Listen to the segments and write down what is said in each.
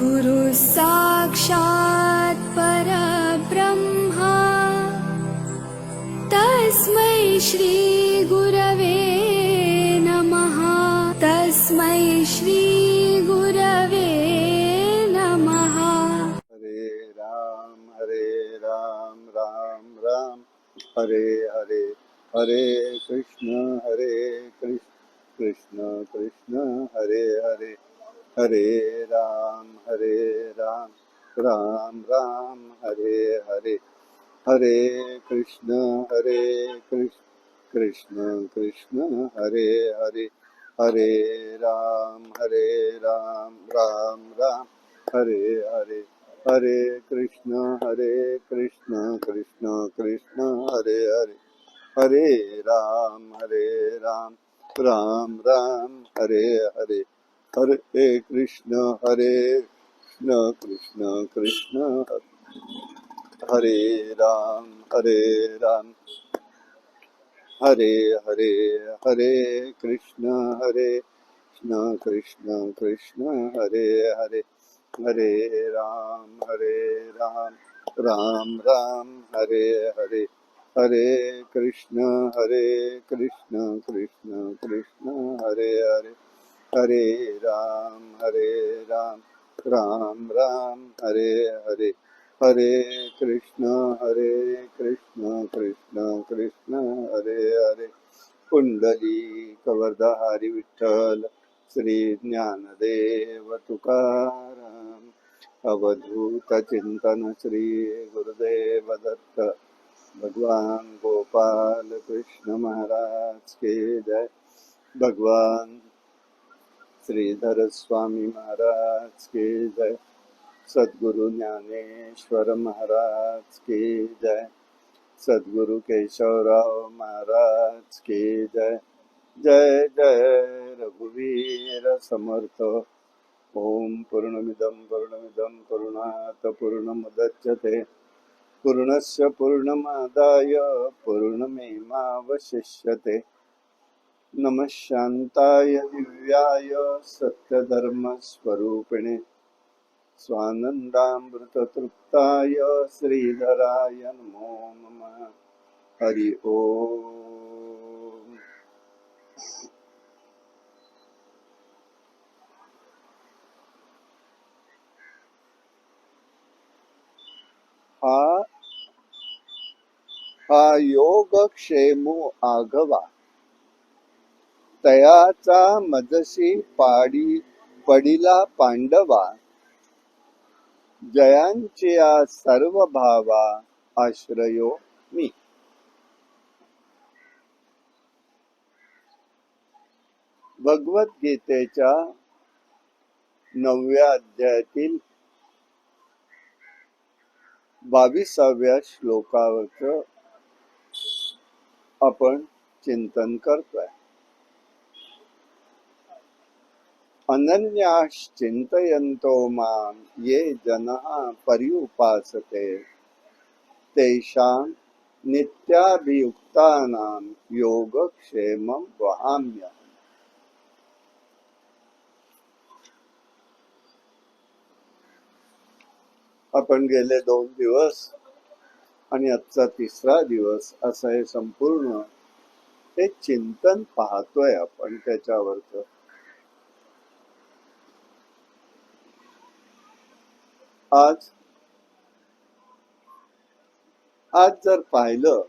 गुरु साक्षात् परब्रह्मा तस्मै श्री गुरवे नमः। तस्मै श्री गुरवे नमः। हरे राम राम राम हरे हरे, हरे कृष्ण कृष्ण कृष्ण हरे हरे, हरे राम राम राम हरे हरे, हरे कृष्ण कृष्ण कृष्ण हरे हरे, हरे राम राम राम हरे हरे, हरे कृष्ण कृष्ण कृष्ण हरे हरे, हरे राम राम राम हरे हरे, हरे कृष्ण कृष्ण कृष्ण हरे राम हरे हरे, हरे कृष्ण कृष्ण कृष्ण हरे हरे, हरे राम राम राम हरे हरे, हरे कृष्ण कृष्ण कृष्ण हरे हरे, हरे राम राम राम हरे हरे, हरे कृष्ण कृष्ण कृष्ण हरे हरे, कुंडली कवरधारी विठ्ठल श्री ज्ञानदेव तुकाराम, अवधूत चिंतन श्री गुरुदेव दत्त, भगवान गोपाल कृष्ण महाराज के जय, भगवान श्रीधर स्वामी महाराज के जय, सद्गुरु ज्ञानेश्वर महाराज के जय, सद्गुरु केशवराव महाराज के जय, जय जय रघुवीर समर्थ। ओम पूर्णमिदं पूर्णात् पूर्णमुदच्यते, पूर्णस्य पूर्णमादाय पूर्णमेवावशिष्यते। नमः शान्ताय दिव्याय सत्यधर्मस्वरूपिणे, स्वानन्दामृततृप्ताय श्रीधराय नमो नमः। हरि ओम। हा योगक्षेमो आघवा, तयाचा मजसी पडिला पांडवा, जयांच्या सर्व भावा आश्रयो मी। भगवद्गीतेच्या 9व्या अध्यायातील 22व्या श्लोकावरचं आपण चिंतन करतोय। अनन्याश्चिंतयन्तो मां ये जनाः पर्युपासते, तेषां नित्याभियुक्तानां योगक्षेमं वहाम्यहम्। आपण गेले 2 दिवस आणि आजचा 3रा दिवस असं हे संपूर्ण हे चिंतन पाहतोय आपण त्याच्यावरचं। आज जर पाहिलं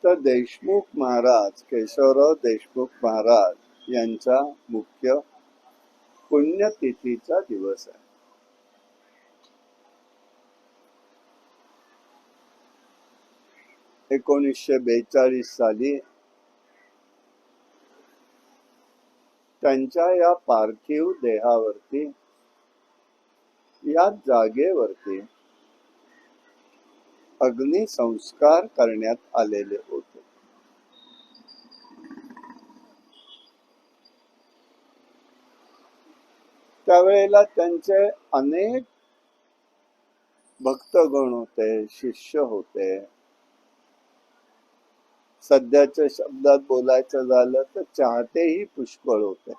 तर देशमुख महाराज, केशवराव देशमुख महाराज यांचा मुख्य पुण्यतिथीचा दिवस आहे। 1942 साली त्यांच्या या पार्थिव देहावरती, या जागेवरती अग्निसंस्कार करण्यात आलेले होते। त्यावेळेला त्यांचे अनेक भक्तगण होते, शिष्य होते। सध्याच्या शब्दात बोलायचं झालं तर चाहतेही पुष्कळ होते।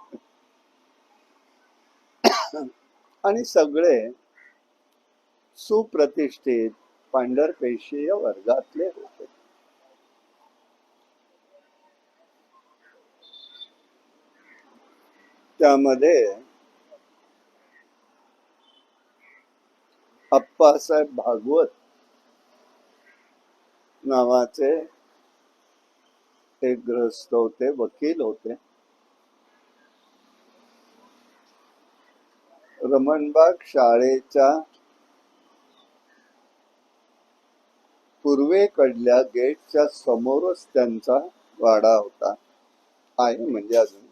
आणि सगळे सुप्रतिष्ठित पांढरपेशीय वर्गातले होते. त्यामध्ये अप्पासाहेब भागवत नावाचे एक ग्रस्त होते, वकील होते. रमणबाग शाळेच्या पूर्वेकडल्या गेटच्या समोरच त्यांचा वाडा होता, आहे म्हणजे अजून.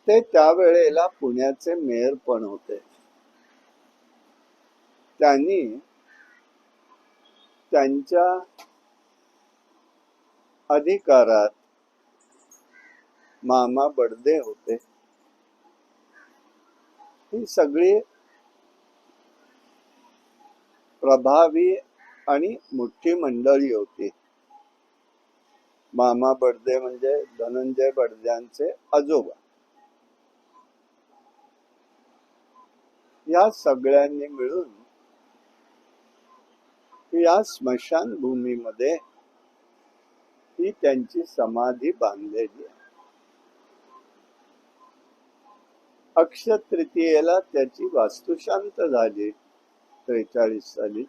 ते त्यावेळेला पुण्याचे मेयर पण होते. त्यांनी त्यांच्या अधिकारात मामा बडदे होते. ही सगळी प्रभावी आणि मोठी मंडळी होती. मामा बडदे म्हणजे धनंजय बडद्यांचे आजोबा. या सगळ्यांनी मिळून या स्मशानभूमीमध्ये ही त्यांची समाधी बांधलेली आहे. अक्षय तृतीयेला त्याची वास्तुशांत झाली 43 साली,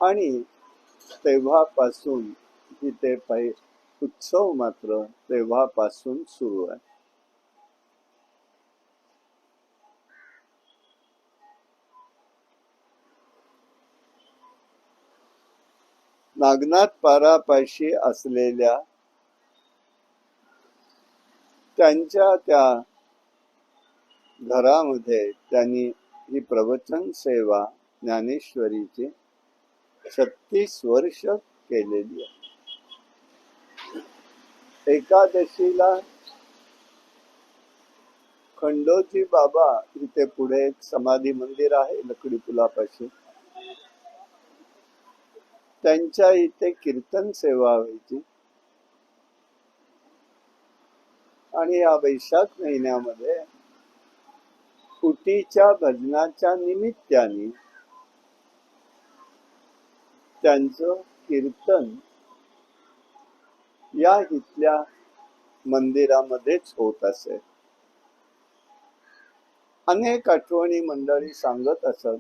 आणि तेव्हापासून तिथे उत्सव मात्र तेव्हापासून सुरू आहे. नागनाथ पारापाशी असलेल्या त्यांच्या त्या घरामध्ये त्यांनी ही प्रवचन सेवा ज्ञानेश्वरीची 36 वर्ष केलेली आहे. एकादशीला खंडोजी बाबा इथे पुढे एक समाधी मंदिर आहे लकडी पुलापाशी, त्यांच्या इथे कीर्तन सेवा व्हायची. आणि या वैशाख महिन्यामध्ये कुटीच्या भजनाच्या निमित्ताने त्यांचं कीर्तन या इथल्या मंदिरामध्येच होत असे. अनेक आठवणी मंडळी सांगत असत.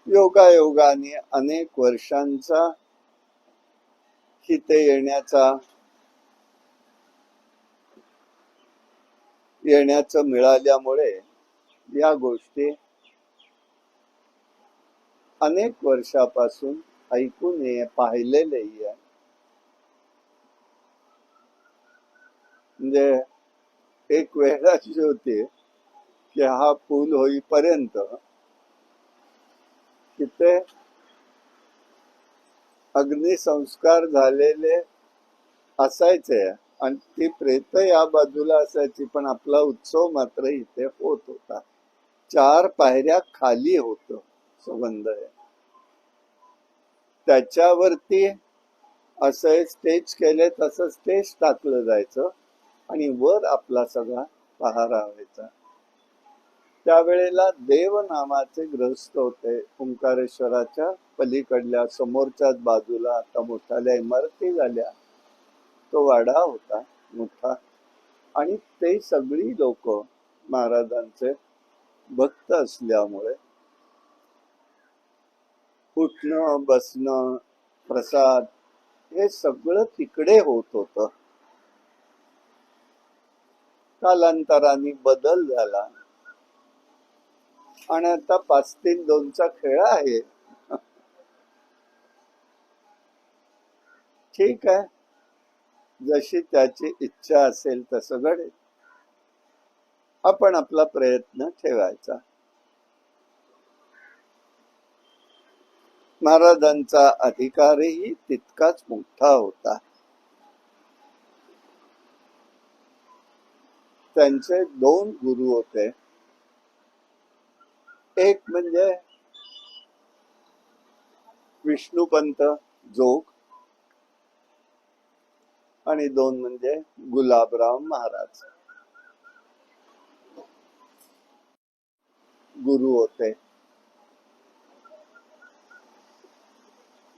योगायोगाने अनेक वर्षांचा इथे येण्याचं मिळाल्यामुळे या गोष्टी अनेक वर्षापासून ऐकून पाहिलेलेही आहे. म्हणजे एक वेळ अशी होती की हा पूल होईपर्यंत तिथे अग्निसंस्कार झालेले असायचे आणि ती प्रेत या बाजूला असायची, पण आपला उत्सव मात्र इथे होत होता. 4 पायऱ्या खाली होत संबंध आहे. त्याच्यावरती असं स्टेज केले, तसं स्टेज टाकलं जायचं आणि वर आपला सगळा पहारा व्हायचा. त्यावेळेला देव नावाचे ग्रस्त होते. ओंकारेश्वराच्या पलीकडल्या समोरच्याच बाजूला आता मोठ्या इमारती झाल्या. तो वाडा होता मोठा, आणि ते सगळी लोक महाराजांचे भक्त असल्यामुळे उठणं बसणं प्रसाद हे सगळं तिकडे होत होतं. कालांतराने बदल झाला आणि आता 5-3-2चा खेळ आहे. ठीक आहे, जशी त्याची इच्छा असेल तसं घडेल. आपण आपला प्रयत्न ठेवायचा. महाराजांचा अधिकारही तितकाच मोठा होता. त्यांचे 2 गुरु होते. एक म्हणजे विष्णुपंत जोग आणि 2 म्हणजे गुलाबराव महाराज गुरु होते.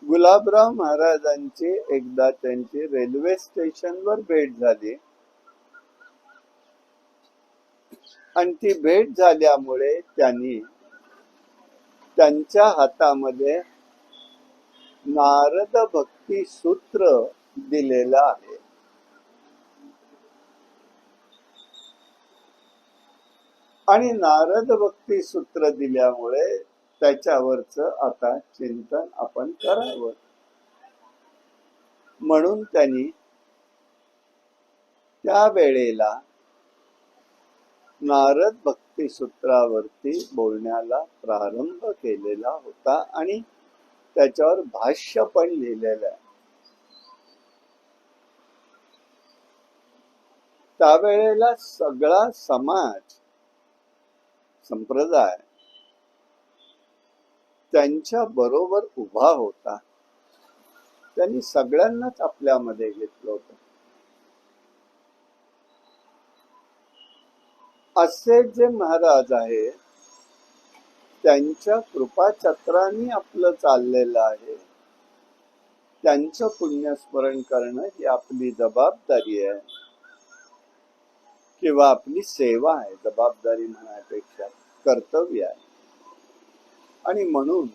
गुलाबराव महाराजांची एकदा त्यांची रेल्वे स्टेशनवर भेट झाली आणि ती भेट झाल्यामुळे त्यांनी त्यांच्या हातामध्ये नारद भक्ती सूत्र दिलेलं आहे. आणि नारद भक्ती सूत्र दिल्यामुळे त्याच्यावरच आता चिंतन आपण करावं म्हणून त्यांनी त्यावेळेला नारद भक्ती सूत्रावरती बोलण्याला प्रारंभ केलेला होता आणि त्याच्यावर भाष्य पण लिहिलेलं आहे. त्यावेळेला सगळा समाज संप्रदाय त्यांच्या बरोबर उभा होता. त्यांनी सगळ्यांनाच आपल्यामध्ये घेतलं होतं. असे जे महाराज आहे त्यांच्या कृपाछत्राने आपलं चाललेलं आहे. त्यांचं पुण्यस्मरण करणं ही आपली जबाबदारी आहे किंवा आपली सेवा आहे. जबाबदारी म्हणण्यापेक्षा कर्तव्य आहे. आणि म्हणून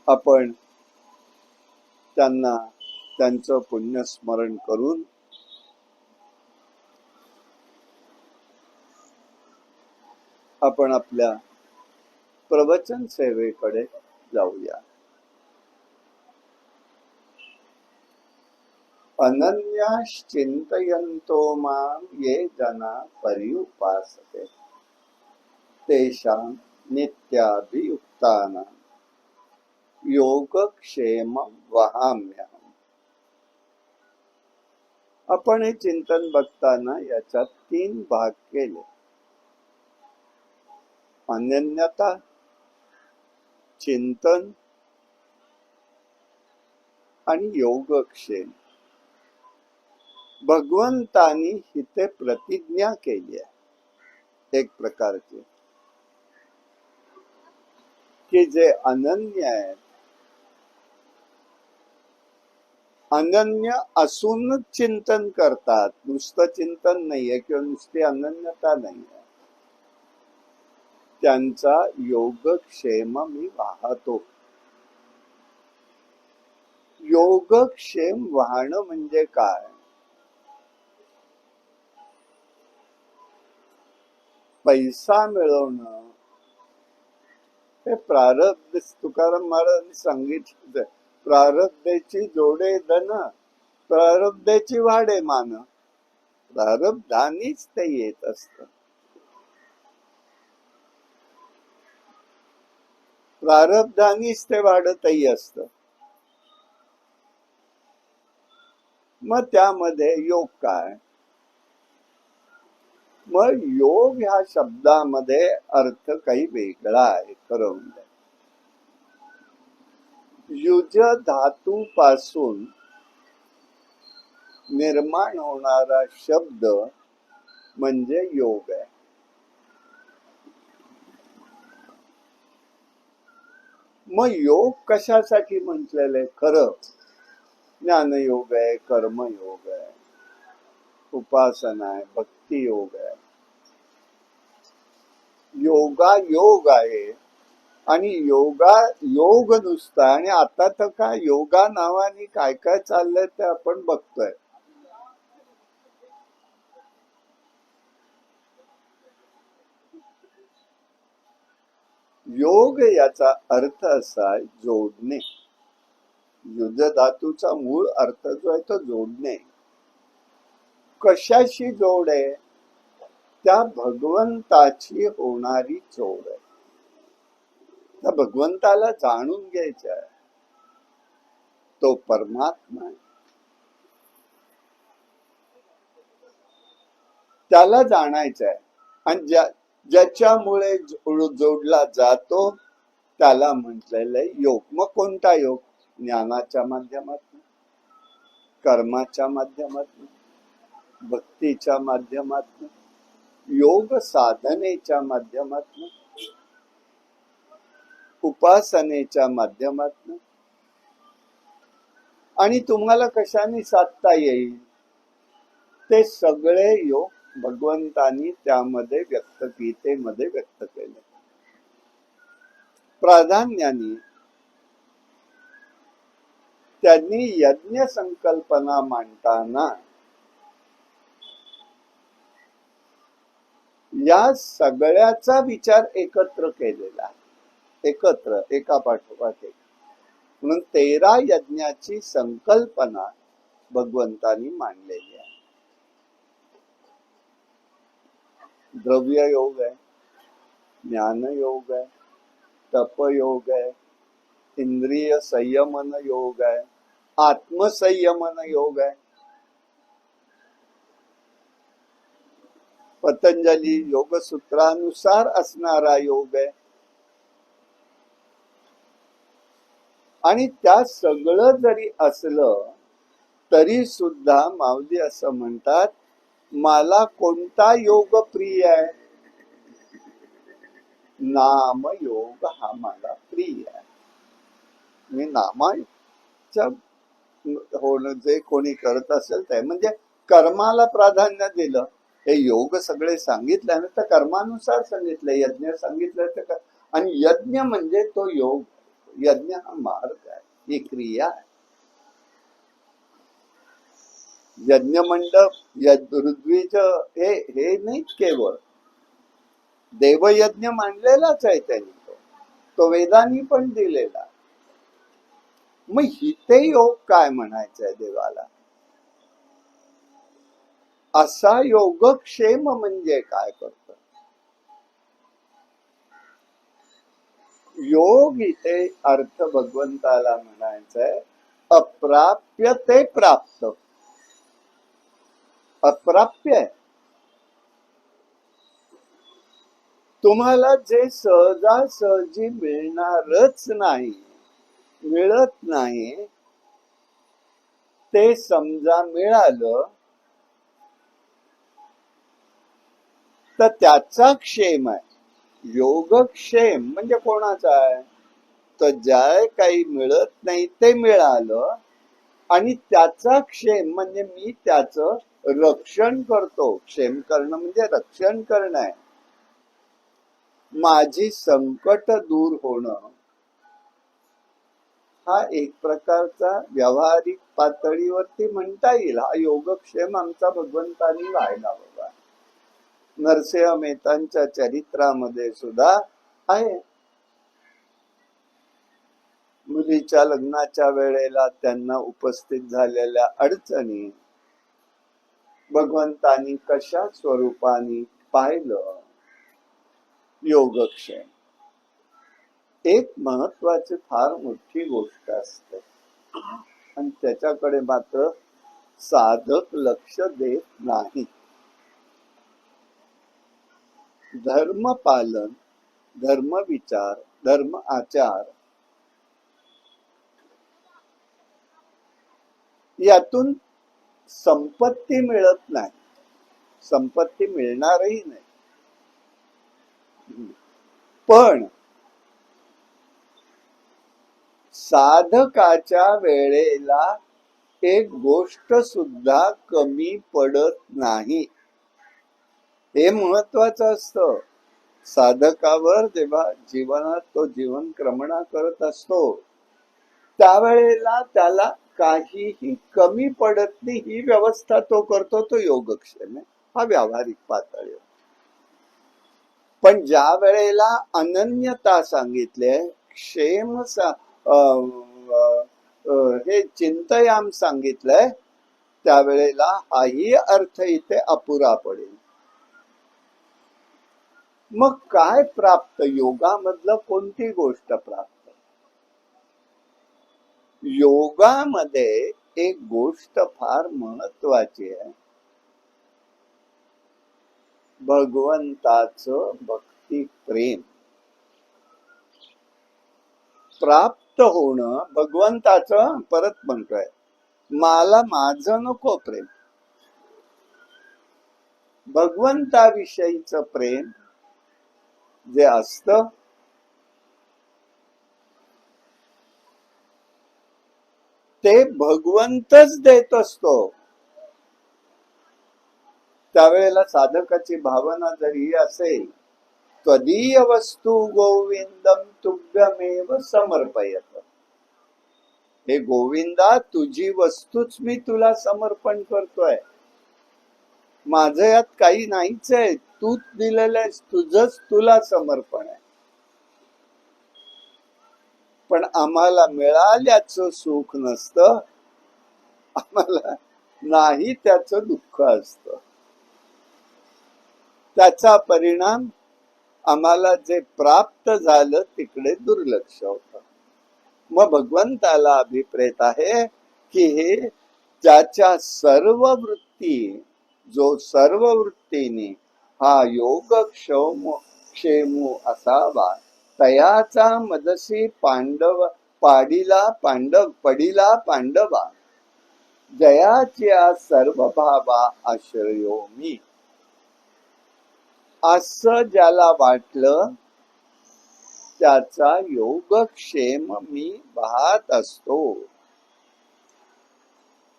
आपण त्यांना त्यांचं पुण्यस्मरण करून आपण आपल्या प्रवचन सेवेकडे जाऊया. अनन्याश्चिंतयन्तो मां ये जना पर्युपासते तेषां नित्याभियुक्तानां योगक्षेमं वहाम्यहम्. आपण हे चिंतन बघताना याच्यात 3 भाग केले. अनन्यता, चिंतन आणि योगक्षेम. भगवंतानी इथे प्रतिज्ञा केली आहे एक प्रकारची की जे अनन्य आहेत, अनन्य असूनच चिंतन करतात, नुसतं चिंतन नाहीये किंवा नुसती अनन्यता नाहीये, त्यांचा योगक्षेम मी वाहतो. योगक्षेम वाहणं म्हणजे काय? पैसा मिळवणं हे प्रारब्ध. तुकाराम महाराजांनी सांगितलं, प्रारब्धेची जोडे धन, प्रारब्धेची वाढे मान. प्रारब्धानीच ते येत असत. प्रारब्धानीच ते वाढतही असत. मग त्यामध्ये योग काय? मग योग ह्या शब्दामध्ये अर्थ काही वेगळा आहे. खरं म्हणजे युज धातू पासून निर्माण होणारा शब्द म्हणजे योग आहे. मग योग कशासाठी म्हटलेलं आहे? खरं ज्ञानयोग आहे, कर्मयोग आहे, उपासना आहे, भक्ती योग आहे, योगा योग आहे. आणि योगा योग नुसता. आणि आता तर काय योगा नावाने काय काय चाललंय ते आपण बघतोय. योग याचा अर्थ असा आहे जोडणे. युज धातूचा मूळ अर्थ जो आहे तो जोडणे. कशाशी जोड आहे? त्या भगवंताची होणारी जोड आहे. त्या भगवंताला जाणून घ्यायचं आहे. तो परमात्मा आहे. त्याला जाणायचं आहे. आणि ज्याच्यामुळे जोडला जातो त्याला म्हटलेलं आहे योग. मग कोणता योग? ज्ञानाच्या माध्यमातून, कर्माच्या माध्यमातून, भक्तीच्या माध्यमातून, योग साधनेच्या माध्यमातून, उपासनेच्या माध्यमातून, आणि तुम्हाला कशाने साधता येईल ते सगळे योग भगवंतानी त्यामध्ये गीतेमध्ये व्यक्त केले. प्राधान्याने त्यांनी यज्ञ संकल्पना मांडताना या सगळ्याचा विचार एकत्र केलेला आहे. एकत्र, एका पाठोपाठ एक. म्हणून 13 यज्ञाची संकल्पना भगवंतानी मांडलेली आहे. द्रव्य योग आहे, ज्ञान योग आहे, तप योग आहे, इंद्रिय संयमन योग आहे, आत्मसंयमन योग आहे, पतंजली योगसूत्रानुसार असणारा योग आहे. आणि त्या सगळं जरी असलं तरी सुद्धा माऊली असं म्हणतात, मला कोणता योग प्रिय आहे? नाम योग हा मला प्रिय आहे. मी नामाच्या होणं जे कोणी करत असेल ते, म्हणजे कर्माला प्राधान्य दिलं. हे योग सगळे सांगितले ना, तर कर्मानुसार सांगितले. यज्ञ सांगितलं तर आणि यज्ञ म्हणजे तो योग. यज्ञ हा मार्ग आहे, ही क्रिया आहे. यज्ञ मंडप, ऋद्वीज हे नाही केवळ देवयज्ञ मांडलेलाच आहे त्यांनी, तो वेदांनी पण दिलेला. मग हिते योग काय म्हणायचंय देवाला? असा योगक्षेम म्हणजे काय करतो? योग इथे अर्थ भगवंताला म्हणायचंय, अप्राप्य ते प्राप्त. अप्राप्य आहे. तुम्हाला जे सहजासहजी मिळणारच नाही, मिळत नाही, ते समजा मिळालं तर त्याचा क्षेम आहे. योगक्षेम म्हणजे कोणाचा आहे? तर ज्या काही मिळत नाही ते मिळालं आणि त्याचा क्षेम म्हणजे मी त्याचं रक्षण करतो. क्षेम करणं म्हणजे रक्षण करणं आहे. माझी संकट दूर होणं हा एक प्रकारचा व्यावहारिक पातळीवरती म्हणता येईल. हा योगक्षेम आमचा भगवंतानी व्हायला हवा. नरसिंह मेहतांच्या चरित्रामध्ये सुद्धा आहे. मुलीच्या लग्नाच्या वेळेला त्यांना उपस्थित झालेल्या अडचणी भगवंतानी कशा स्वरूपाने पाहिलं. योगक्षेम एक महत्वाची फार मोठी गोष्ट असते आणि त्याच्याकडे मात्र साधक लक्ष देत नाही. धर्म पालन, धर्म विचार, धर्म आचार यातून संपत्ती मिळत नाही, संपत्ती मिळणारही नाही. पण साधकाच्या वेळेला एक गोष्ट सुद्धा कमी पडत नाही. हे महत्वाचं असतं. साधकावर जेव्हा जीवनात तो जीवन क्रमणा करत असतो त्यावेळेला त्याला काहीही कमी पडत नाही, ही व्यवस्था तो करतो. तो योगक्षेम आहे. हा व्यावहारिक पातळी. पण ज्या वेळेला अनन्यता सांगितले, क्षेम हे चिंतयाम सांगितलंय, त्यावेळेला हाही अर्थ इथे अपुरा पडेल. मग काय प्राप्त? योगामधलं कोणती गोष्ट प्राप्त? योगामध्ये एक गोष्ट फार महत्वाची आहे, भगवंताचं भक्ती प्रेम. प्राप्त प्राप्त होणं भगवंताचं, परत म्हणतोय, मला माझं नको प्रेम, भगवंताविषयीचं प्रेम जे असतं ते भगवंतच देत असतो. त्यावेळेला साधकाची भावना जरी असेल, त्वदीय वस्तू गोविंदम तुभ्यमेव समर्पयत, हे गोविंदा तुझी वस्तूच मी तुला समर्पण करतोय, माझं यात काही नाहीच आहे, तूच दिलेलं आहेस, तुझंच तुला समर्पण आहे. पण आम्हाला मिळाल्याचं सुख नसतं, आम्हाला नाही त्याचं दुःख असतं. त्याचा परिणाम आम्हाला जे प्राप्त झालं तिकडे दुर्लक्ष होतं. मग भगवंताला अभिप्रेत आहे की हे ज्याच्या सर्व वृत्ती, जो सर्व वृत्तीने हा योग क्षेमू असावा, तयाचा मदसी पांडव पडिला पांडवा, जयाच्या सर्व भावा आश्रयो मी. असं ज्याला वाटलं त्याचा योगक्षेम मी वाहत असतो.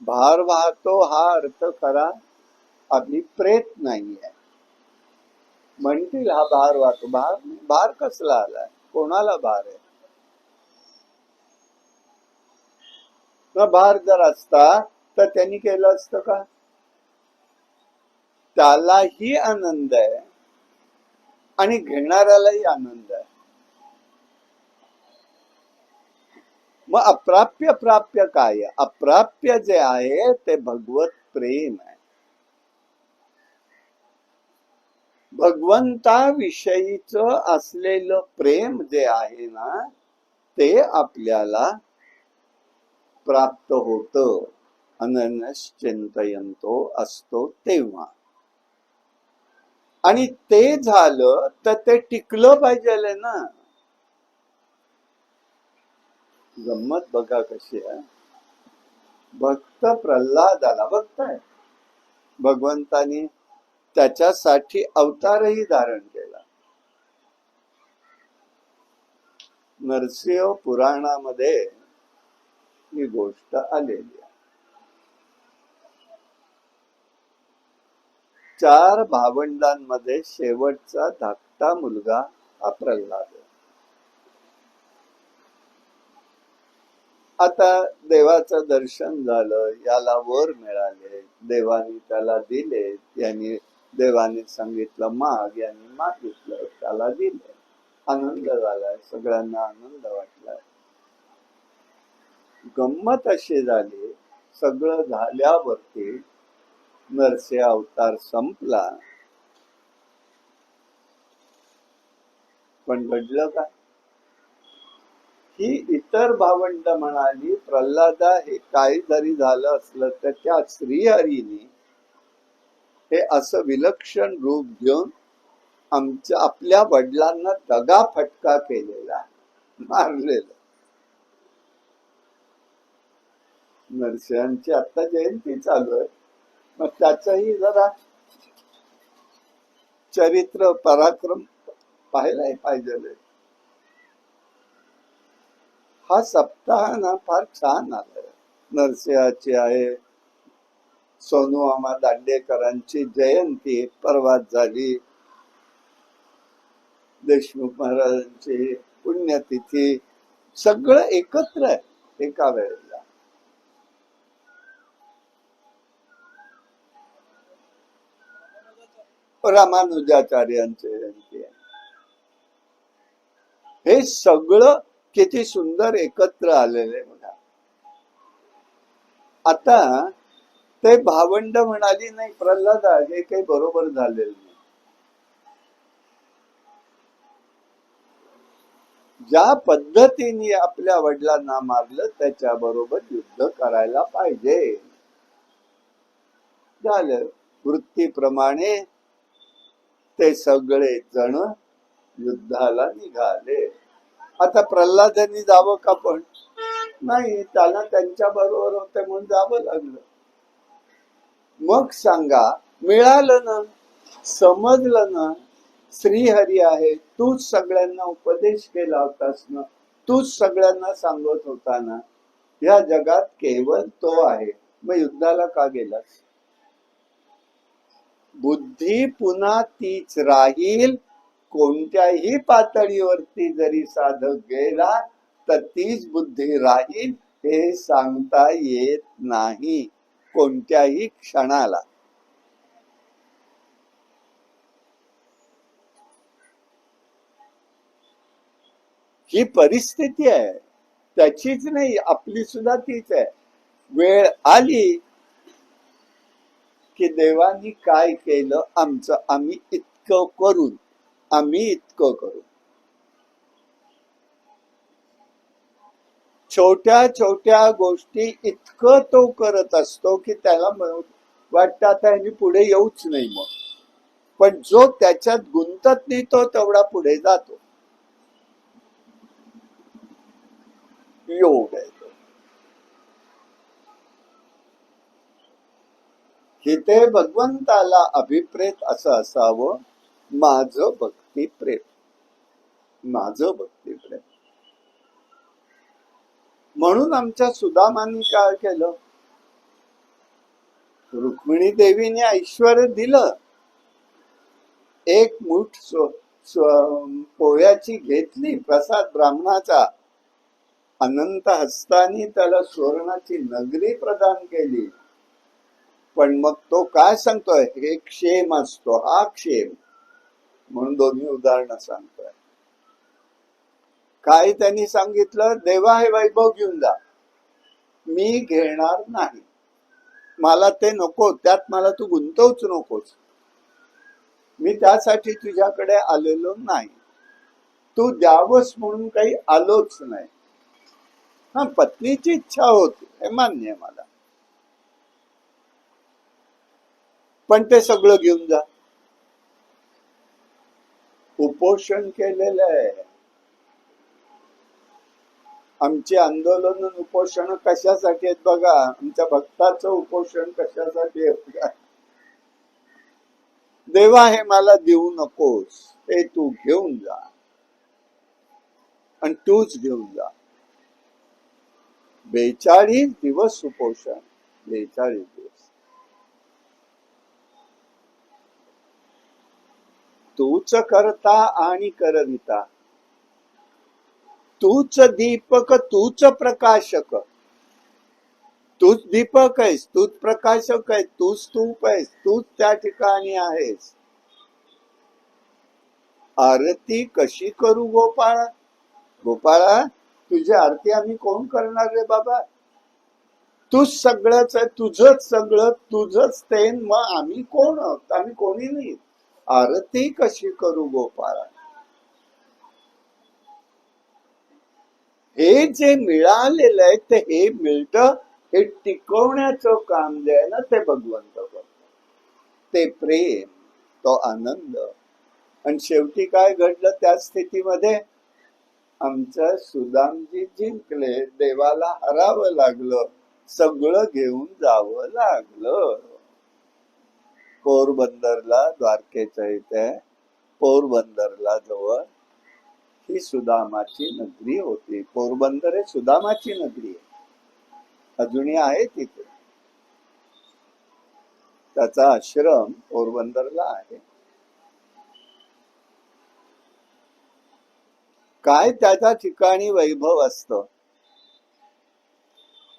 भार वाहतो हा अर्थ खरा अभिप्रेत नाहीये. म्हणतील हा भार वाहतो, भार कसला आलाय, कोणाला भार आहे? भार जर असता तर त्यांनी केलं असतं का? त्यालाही आनंद आहे आणि घेणाऱ्यालाही आनंद आहे. मग अप्राप्य प्राप्य काय? अप्राप्य जे आहे ते भगवत प्रेम आहे. भगवंताविषयीच असलेलं प्रेम जे आहे ना, ते आपल्याला प्राप्त होतं. अनन्यश्चिंतयन्तो असतो तेव्हा. आणि ते झालं तर ते टिकलं पाहिजे ना. गंमत बघा कशी आहे. भक्त प्रल्हादाला बघताय, भगवंतानी त्याच्यासाठी अवतारही धारण केला. नरसिंह पुराणामध्ये ही गोष्ट आलेली आहे. 4 भावंडांमध्ये शेवटचा धाकटा मुलगा हा प्रल्हाद आहे. आता देवाचं दर्शन झालं, याला वर मिळाले, देवानी त्याला दिले, देवाने सांगितलं माग, यांनी मागितलं, त्याला दिले, आनंद झालाय, सगळ्यांना आनंद वाटलाय. गंमत अशी झाली, सगळं झाल्यावरती नरसिंह अवतार संपला, पण घडलं का? ही इतर भावंड म्हणाली, प्रल्हादा हे काही जरी झालं असलं तर त्या श्रीहरीने हे असं विलक्षण रूप घेऊन आपल्या वडिलांना दगा फटका केलेला, मारलेला. नरसिंहांची आता जयंती चालू आहे, मग त्याचंही जरा चरित्र पराक्रम पाहायला पाहिजे. हा सप्ताह ना फार छान आलाय. नरसिंहाची आहे, सोनूमामा दांडेकरांची जयंती परवाच झाली, देशमुख महाराजांची पुण्यतिथी, सगळं एकत्र आहे एका वेळेला. रामानुजाचार्यांची जयंती आहे. हे सगळं किती सुंदर एकत्र आलेले बघा. आता ते भावंड म्हणाली, नाही प्रल्हादा हे काही बरोबर झालेलं नाही. ज्या पद्धतीने आपल्या वडिलांना मारलं त्याच्या बरोबर युद्ध करायला पाहिजे. झालं. वृत्तीप्रमाणे ते सगळे जण युद्धाला निघाले. आता प्रल्हादांनी जावं का? पण नाही, त्याला त्यांच्या बरोबर होते म्हणून जावं लागलं. मग सांगा, मिळालं ना, समजलं ना, श्रीहरी आहे, तूच सगळ्यांना उपदेश केला होतास ना, तूच सगळ्यांना सांगत होता ना, या जगात केवळ तो आहे, मग युद्धाला का गेलास? बुद्धी पुन्हा तीच राहील. कोणत्याही पातळीवरती जरी साधक गेला तर तीच बुद्धी राहील, हे सांगता येत नाही कोणत्याही क्षणाला. ही परिस्थिती आहे, त्याचीच नाही, आपली सुद्धा तीच आहे. वेळ आली की देवानी काय केलं आमचं, आम्ही इतकं करून, छोट्या छोट्या गोष्टी इतकं तो करत असतो की त्याला वाटतं आता ह्यानी पुढे येऊच नाही. मग पण जो त्याच्यात गुंतत नाही तो तेवढा पुढे जातो. योग आहे तो. हिते भगवंताला अभिप्रेत असं असावं, माझं भक्तिप्रेम. म्हणून आमच्या सुदामानी काय केलं? रुक्मिणी देवीने ऐश्वर दिलं, एक मूठ पोळ्याची घेतली प्रसाद ब्राह्मणाचा, अनंत हस्तानी त्याला सुवर्णाची नगरी प्रदान केली. पण मग तो काय सांगतोय? हे क्षेम असतो, हा क्षेम. म्हणून दोन्ही उदाहरणं सांगतोय. काय त्यांनी सांगितलं? देवा हे वैभव घेऊन जा, मी घेणार नाही, मला ते नको, त्यात मला तू गुंतवूच नकोस, मी त्यासाठी तुझ्याकडे आलेलो नाही, तू द्यावस म्हणून काही आलोच नाही. हा, पत्नीची इच्छा होती हे मान्य आहे मला, पण ते सगळं घेऊन जा. उपोषण केलेलं आहे. आमची आंदोलन उपोषण कशासाठी आहेत बघा, आमच्या भक्ताचं उपोषण कशासाठी आहे बघा. देवा हे मला देऊ नकोस, हे तू घेऊन जा आणि तूच घेऊन जा. 42 दिवस उपोषण, 42 दिवस. तूच करता आणि करविता, तूच दीपक, तूच प्रकाशक. तूच दीपक आहेस, तूच प्रकाशक आहेस, तूच स्तूप आहेस, तूच त्या ठिकाणी आहेस. आरती कशी करू गोपाळा? गोपाळा, तुझी आरती आम्ही कोण करणार रे बाबा? तूच सगळंच आहे, तुझंच सगळं, तुझंच ते, मग आम्ही कोण आहोत? आम्ही कोणी नाही. आरती कशी करू गोपाळा? हे जे मिळालेलं आहे ते हे मिळतं, हे टिकवण्याचं काम जे आहे ना ते भगवंत करतो. ते प्रेम, तो आनंद. आणि शेवटी काय घडलं त्या स्थितीमध्ये? आमचं सुदामजी जिंकले, देवाला हरावं लागलं, सगळं घेऊन जावं लागलं. पोरबंदरला, द्वारकेच्या इथे पोरबंदरला जवळ ही सुदामाची नगरी होती. पोरबंदर हे सुदामाची नगरी आहे, अजूनही आहे तिथे. त्याचा आश्रम पोरबंदरला आहे. काय त्याच्या ठिकाणी वैभव असतं.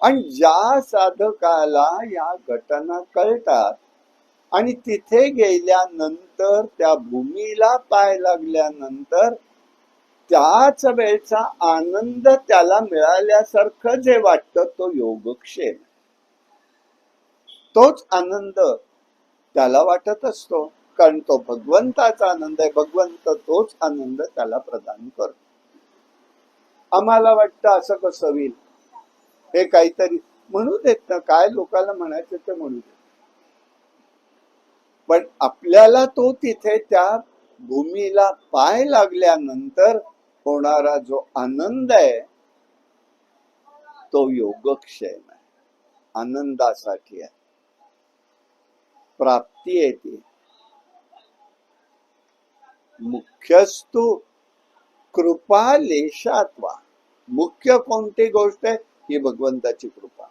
आणि ज्या साधकाला या घटना कळतात आणि तिथे गेल्यानंतर, त्या भूमीला पाय लागल्यानंतर, त्याच वेळचा आनंद त्याला मिळाल्यासारखं जे वाटतं तो योगक्षेम. तोच आनंद त्याला वाटत असतो, कारण तो भगवंताचा आनंद आहे. भगवंत तोच आनंद त्याला प्रदान करतो. आम्हाला वाटतं असं कसं होईल, हे काहीतरी म्हणू देत ना, काय लोकांना म्हणायचं ते म्हणू देत. पण आपल्याला तो तिथे त्या भूमीला पाय लागल्यानंतर, होणारा जो आनंद आहे तो योगक्षेम आहे, आनंदासाठी आहे, प्राप्ती आहे ती. मुख्यस्तु कृपा लेशात्वा. मुख्य कोणती गोष्ट आहे? ही भगवंताची कृपा.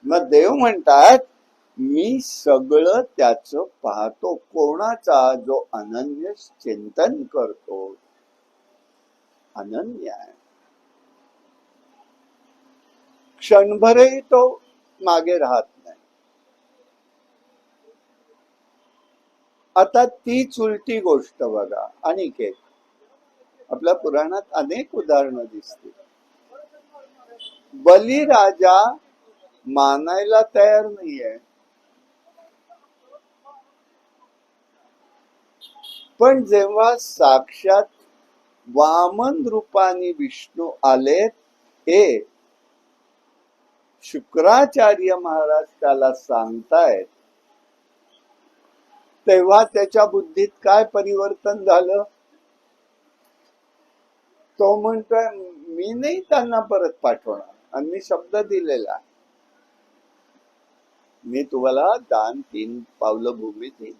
मग देव म्हणतात मी सगळं त्याच पाहतो. कोणाचा? जो अनन्य चिंतन करतो, अनन्य आहे. क्षणभरही तो मागे राहत नाही. आता तीच उलटी गोष्ट बघा अनिकेत. आपल्या पुराणात अनेक उदाहरणं दिसतील. बलिराजा मानायला तयार नाहीये, पण जेव्हा साक्षात वामन रूपाने विष्णू आले, हे शुक्राचार्य महाराज त्याला सांगतायत, तेव्हा त्याच्या बुद्धीत काय परिवर्तन झालं? तो म्हणतोय मी नाही त्यांना परत पाठवणार, आणि मी शब्द दिलेला, मी तुम्हाला दान 3 पावलं भूमी देईन.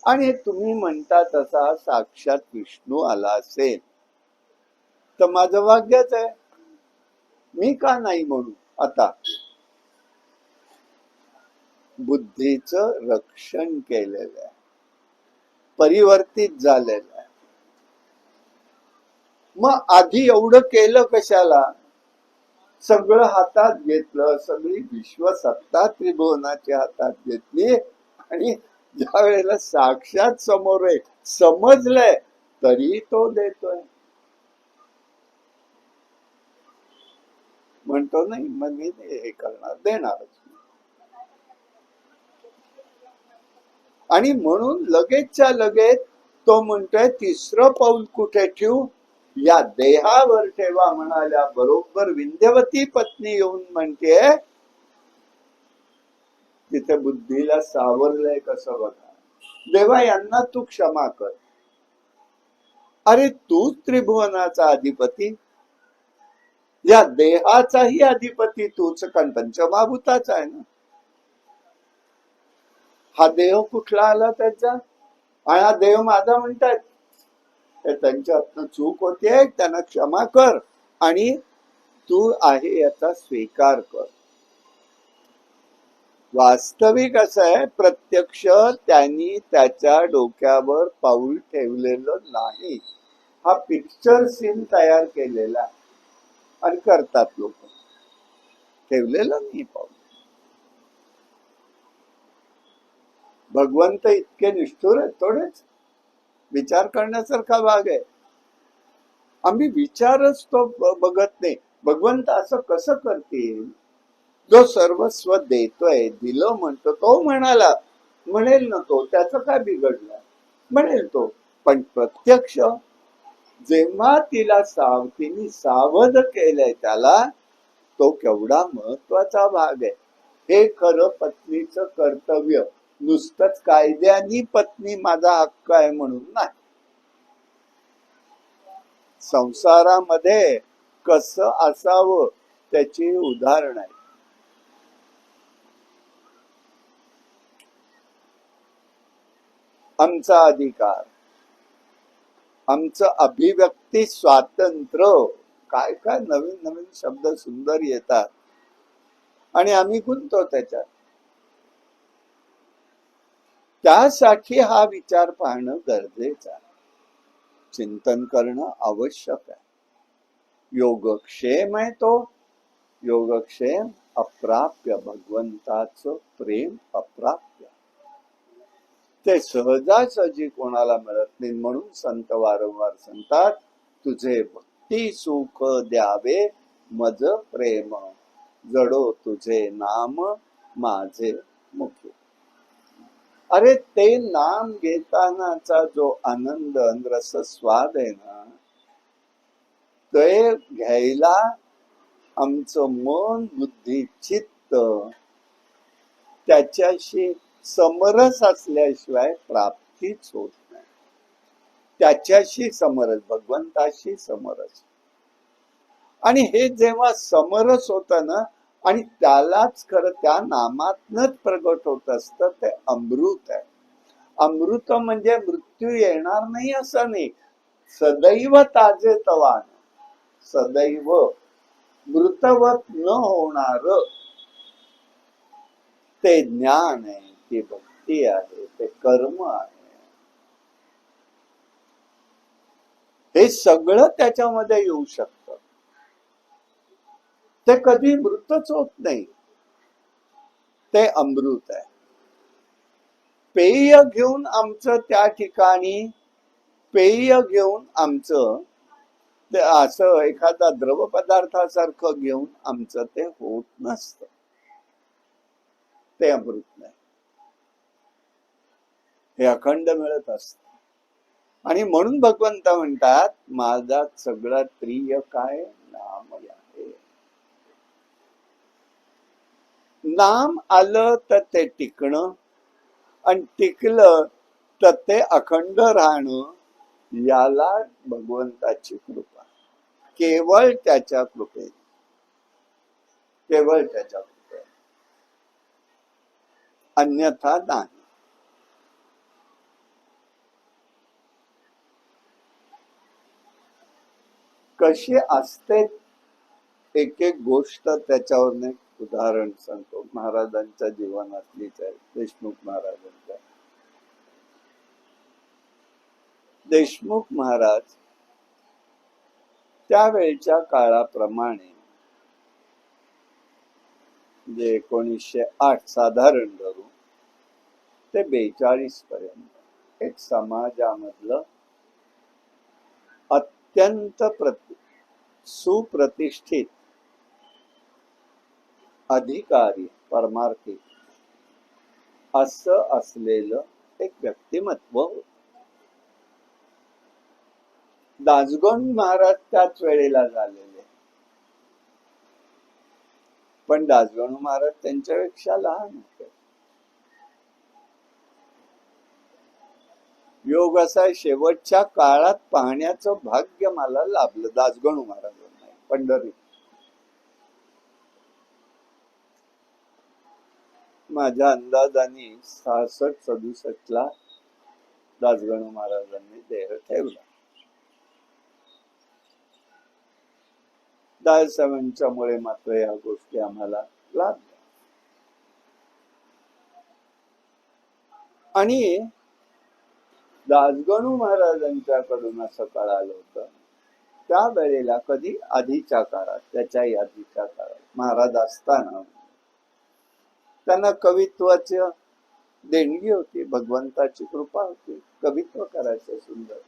आणि तुम्ही म्हणता तसा साक्षात विष्णू आला असेल तर माझं भाग्यच आहे, मी का नाही म्हणू? आता बुद्धीचं रक्षण केलेलं आहे, परिवर्तित झालेलं आहे. मग आधी एवढं केलं कशाला? सगळं हातात घेतलं, सगळी विश्वसत्ता त्रिभुवनाच्या हातात घेतली, आणि ज्या वेळेला साक्षात समोर आहे, समजलंय, तरी तो देतोय. म्हणतो नाही मग मी हे करणार, देणारच. आणि म्हणून लगेचच्या लगेच तो म्हणतोय तिसरं पाऊल कुठे ठेवू? या देहावर ठेवा म्हणाल्या बरोबर विंध्यवती पत्नी येऊन म्हणते, तिथे बुद्धीला सावरलंय कसं बघा. देवा यांना तू क्षमा कर. अरे तूच त्रिभुवनाचा अधिपती, या देहाचाही अधिपती तूच, कारण पंचमहाभूताचा आहे ना. हा देह कुठला आला त्याचा? आणि हा देव माझा म्हणतात. त्यांच्या हातनं चूक होते, त्यांना क्षमा कर आणि तू आहे याचा स्वीकार कर. वास्तविक असं आहे, प्रत्यक्ष त्यांनी त्याच्या डोक्यावर पाऊल ठेवलेलं नाही. हा पिक्चर सीन तयार केलेला आणि करतात लोक, ठेवलेलं नाही पाऊल. भगवंत इतके निष्ठुर आहेत थोडेच? विचार करण्यासारखा भाग आहे. आम्ही विचारच तो बघत नाही. भगवंत असं कसं करतील? जो सर्वस्व देतोय, दिलं म्हणतो, तो म्हणाला, म्हणेल ना तो, त्याचं काय बिघडलं? म्हणेल तो. पण प्रत्यक्ष जेव्हा तिने सावध केलंय त्याला, तो केवढा महत्वाचा भाग आहे. हे खरं पत्नीचं कर्तव्य. नुसतंच कायद्याने पत्नी माझा हक्क आहे म्हणून नाही. संसारामध्ये कसं असावं त्याची उदाहरण आहे. आमचा अधिकार, आमचं अभिव्यक्ती स्वातंत्र्य, काय काय नवीन नवीन शब्द सुंदर येतात आणि आम्ही गुंततो त्याच्यात. त्यासाठी हा विचार पाहणं गरजेचं आहे, चिंतन करणं आवश्यक आहे. योगक्षेम आहे तो. योगक्षेम अप्राप्य, भगवंताचं प्रेम अप्राप्य. ते सहजासहजी कोणाला मिळत नाही. म्हणून संत वारंवार सांगतात, तुझे भक्ती सुख द्यावे मज प्रेम, जडो तुझे नाम माझे मुखी. अरे ते नाम घेतानाचा जो आनंद रस स्वाद आहे ना, ते घ्यायला आमचं मन बुद्धी चित्त त्याच्याशी समरस असल्याशिवाय प्राप्तीच होत नाही. त्याच्याशी समरस, भगवंताशी समरस. आणि हे जेव्हा समरस होत ना, आणि त्यालाच खरं त्या नामातनच प्रगट होत असतं, ते अमृत आहे. अमृत म्हणजे मृत्यू येणार नाही असं नाही, सदैव ताजेतवान, सदैव मृतवत न होणार ते ज्ञान आहे, ती भक्ती आहे, ते कर्म आहे. हे सगळं त्याच्यामध्ये येऊ शकतं. ते कधी मृतच होत नाही, ते अमृत आहे. पेय घेऊन आमचं त्या ठिकाणी, पेय घेऊन आमचं ते असं एखादा द्रव पदार्थासारखं घेऊन आमचं ते होत नसतं, ते अमृत नाही. हे अखंड मिळत असत. आणि म्हणून भगवंत म्हणतात, माझा सगळा प्रिय काय नाम आहे. नाम आलं तर ते टिकणं, आणि टिकलं तर ते अखंड राहणं, याला भगवंताची कृपा. केवळ त्याच्या कृपेत, केवळ त्याच्या कृपेत, अन्यथा नाही. कशी असते एक एक गोष्ट, त्याच्यावर उदाहरण सांगतो. महाराजांच्या जीवनातलीच आहे, देशमुख महाराजांच्या. देशमुख महाराज त्यावेळच्या काळाप्रमाणे, जे 1908 साधारण धरू ते 42 पर्यंत, एक समाजामधलं अत्यंत सुप्रतिष्ठित अधिकारी, परमार्थी असं असलेलं एक व्यक्तिमत्व होतं. दासगणू महाराज त्याच वेळेला झालेले, पण दासगणू महाराज त्यांच्यापेक्षा लहान होते. योग असा शेवटच्या काळात पाहण्याचं भाग्य मला लाभलं दासगणू महाराजांना पंढरीत. माझ्या अंदाजाने 66-67 ला दासगणू महाराजांनी देह ठेवला. दाससाहेबांच्यामुळे मात्र या गोष्टी आम्हाला लाभल्या. आणि दासगणू महाराजांच्याकडून असं कळालं होतं, त्या वेळेला कधी आधीच्या काळात, त्याच्याही आधीच्या काळात महाराज असताना त्यांना कवित्वाची देणगी होती, भगवंताची कृपा होती, कवित्व करायचे सुंदर.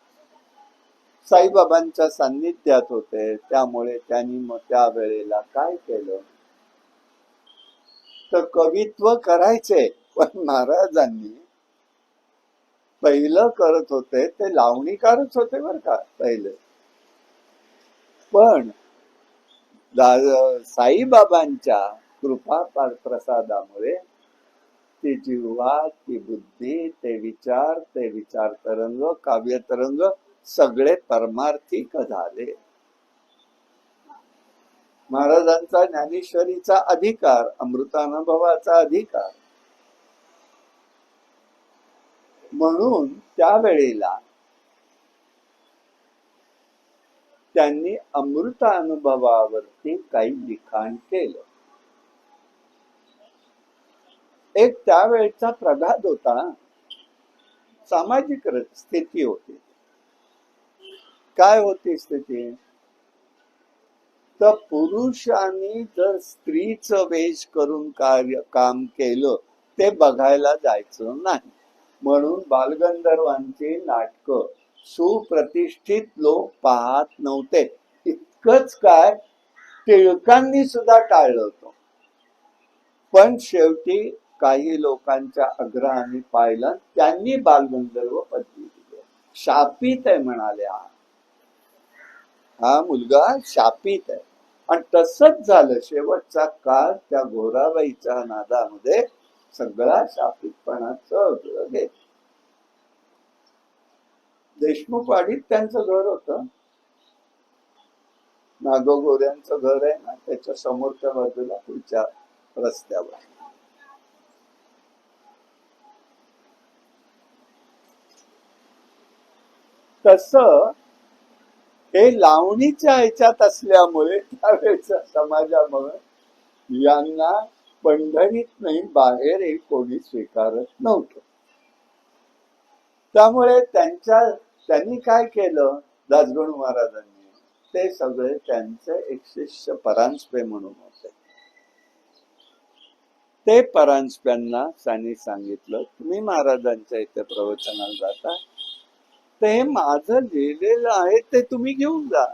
साईबाबांच्या सान्निध्यात होते, त्यामुळे त्यांनी मग त्या वेळेला काय केलं तर कवित्व करायचे. पण महाराजांनी पहिलं करत होते ते लावणीकारच होते बर का पहिले. पण साईबाबांच्या कृपा प्रसादामुळे ती जिव्हा, ती बुद्धी, ते विचार, ते विचार तरंग, काव्य तरंग सगळे परमार्थिक झाले. महाराजांचा ज्ञानेश्वरीचा अधिकार, अमृतानुभवाचा अधिकार, म्हणून त्यावेळेला त्यांनी अमृत अनुभवावरती काही लिखाण केलं. एक त्यावेळचा प्रघात होता, सामाजिक स्थिती होती. काय होती स्थिती तर पुरुषांनी जर स्त्रीचं वेश करून काम केलं ते बघायला जायचं नाही, म्हणून बालगंधर्वांची नाटकं सुप्रतिष्ठित लोक पाहत नव्हते. इतकंच काय, टिळकांनी सुद्धा टाळलं होतं. पण शेवटी काही लोकांच्या आग्रहाने पाहिलं, त्यांनी बालगंधर्व पदवी दिली. शापित आहे म्हणाले, हा मुलगा शापित आहे. आणि तसंच झालं. शेवटचा काळ त्या घोराबाईच्या नादामध्ये सगळा शापितपणाचं घेत. देशमुखवाडीत त्यांचं घर होतं. नागोगोऱ्यांचं घर आहे ना, त्याच्या समोरच्या बाजूला पुढच्या रस्त्यावर. तसं हे लावणीच्या ह्याच्यात असल्यामुळे त्यावेळेच्या समाजामुळे यांना पंढरीत नाही बाहेर कोणी स्वीकारत नव्हतं. त्यामुळे त्यांनी काय केलं, दासगणू महाराजांनी ते सगळे त्यांचे एक शिष्य परांजपे म्हणून होते. ते परांजप्यांना त्यांनी सांगितलं, तुम्ही महाराजांच्या इथे प्रवचनाला जाता, ते माझं लिहिलेलं आहे ते तुम्ही घेऊन जा.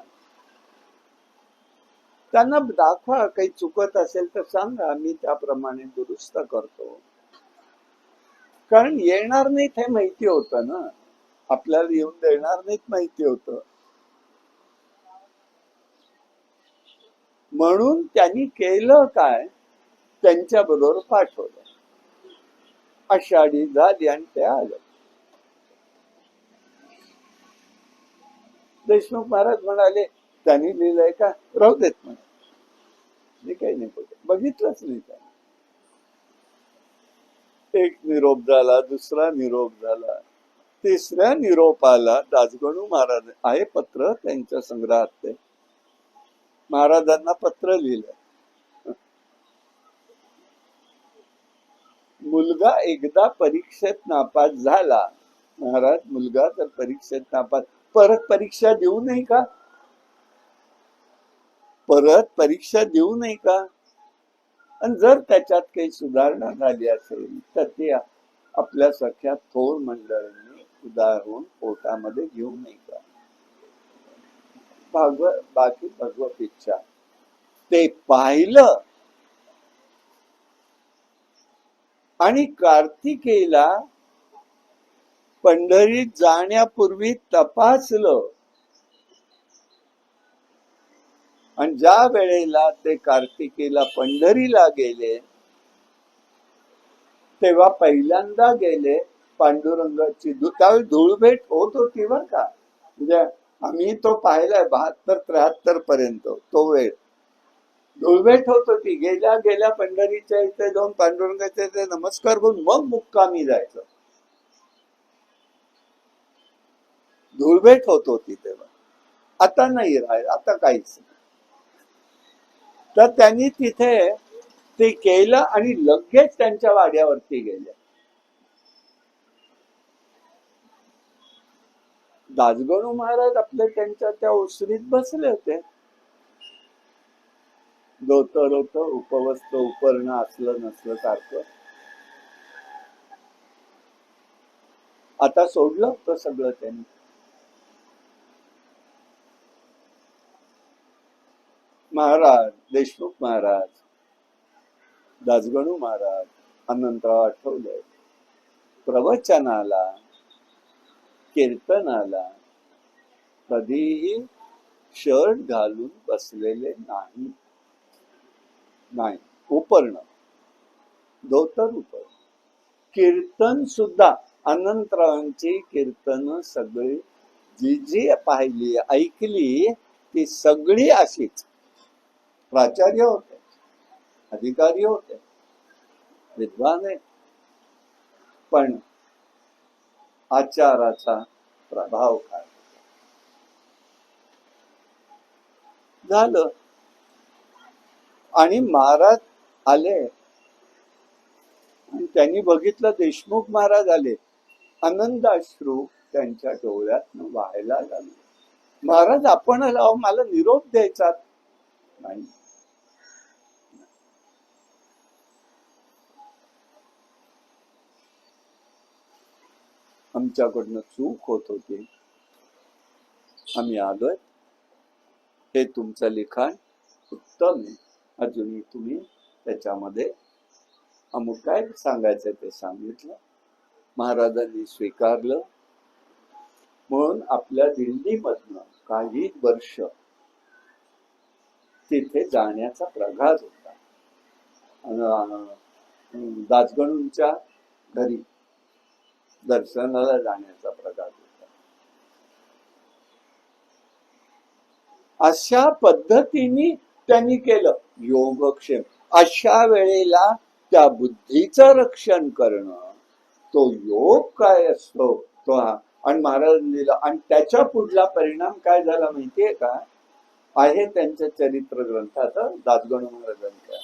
त्यांना दाखवा, काही चुकत असेल तर सांगा, मी त्याप्रमाणे दुरुस्त करतो. कारण येणार नाहीत हे माहिती होतं ना, आपल्याला येऊन देणार नाहीत माहिती होतं. म्हणून त्यांनी केलं काय, त्यांच्या बरोबर पाठवलं. आषाढी झाली आणि ते आलं. देशमुख महाराज म्हणाले, त्यांनी लिहिलंय का, राहू देत म्हणे, मी काही नाही बोलत, बघितलंच नाही त्यांनी. एक निरोप झाला, दुसरा निरोप झाला, तिसऱ्या निरोपाला दासगणू महाराज आहे पत्र त्यांच्या संग्रहात, ते महाराजांना पत्र लिहिलं. मुलगा एकदा परीक्षेत नापास झाला, महाराज मुलगा जर परीक्षेत नापास, परत परीक्षा देऊ नये का, परत परीक्षा देऊ नये का, आणि जर त्याच्यात काही सुधारणा झाली असेल तर ते आपल्या सख्या थोर मंडळींनी उदाहरून पोटामध्ये घेऊ नये का. बाकी भगवत इच्छा. ते पाहिलं आणि कार्तिकेला पंढरीत जाण्यापूर्वी तपासलं, आणि ज्या वेळेला ते कार्तिकेला पंढरीला गेले तेव्हा पहिल्यांदा गेले पांडुरंगाची त्यावेळी धूळभेट होत होती बर का. म्हणजे आम्ही तो पाहिलाय 72-73 पर्यंत, तो वेळ धूळभेट होत होती. गेल्या गेल्या पंढरीच्या इथे जाऊन पांडुरंगाच्या इथे नमस्कार करून मग मुक्कामी जायचं. धूळभेट होत होती तेव्हा, आता नाही राहील, आता काहीच. तर त्यांनी तिथे ते केलं आणि लगेच त्यांच्या वाड्यावरती गेले. दासगणू महाराज आपले त्यांच्या त्या ओसरीत बसले होते. धोतर होतं, उपवस्त्र उपरण असलं नसलं सारखं. आता सोडलं होतं सगळं त्यांनी. महाराज, देशमुख महाराज, दासगणू महाराज, अनंतराव आठवले प्रवचनाला, कीर्तनाला कधीही शर्ट घालून बसलेले नाही. उपर्ण, धोतर उपर्ण. कीर्तन सुद्धा अनंतरावांची कीर्तन सगळी जी जी पाहिली ऐकली ती सगळी अशीच. प्राचार्य होते, अधिकारी होते, विद्वान आहे, पण आचाराचा प्रभाव काय झालं. आणि महाराज आले आणि त्यांनी बघितलं, देशमुख महाराज आले, आनंदाश्रू त्यांच्या डोळ्यात वाहायला लागले. महाराज आपण मला निरोप द्यायचा नाही. आमच्याकडनं चूक होत होती, आम्ही आलोय, हे तुमचं लिखाण उत्तम आहे, अजूनही तुम्ही त्याच्यामध्ये अमुक काय सांगायचं ते सांगितलं. महाराजांनी स्वीकारलं. म्हणून आपल्या दिल्लीमधनं काही वर्ष तिथे जाण्याचा प्रघात होता. दासगणूंच्या घरी दर्शनाला जाण्याचा प्रघात होता. अशा पद्धतीने त्यांनी केलं योगक्षेम. अशा वेळेला त्या बुद्धीचं रक्षण करणं, तो योग काय असतो तो हा. आणि महाराजांनी दिला. आणि त्याच्या पुढला परिणाम काय झाला माहितीये का? आहे त्यांच्या चरित्र ग्रंथात दासगणू महाराजांच्या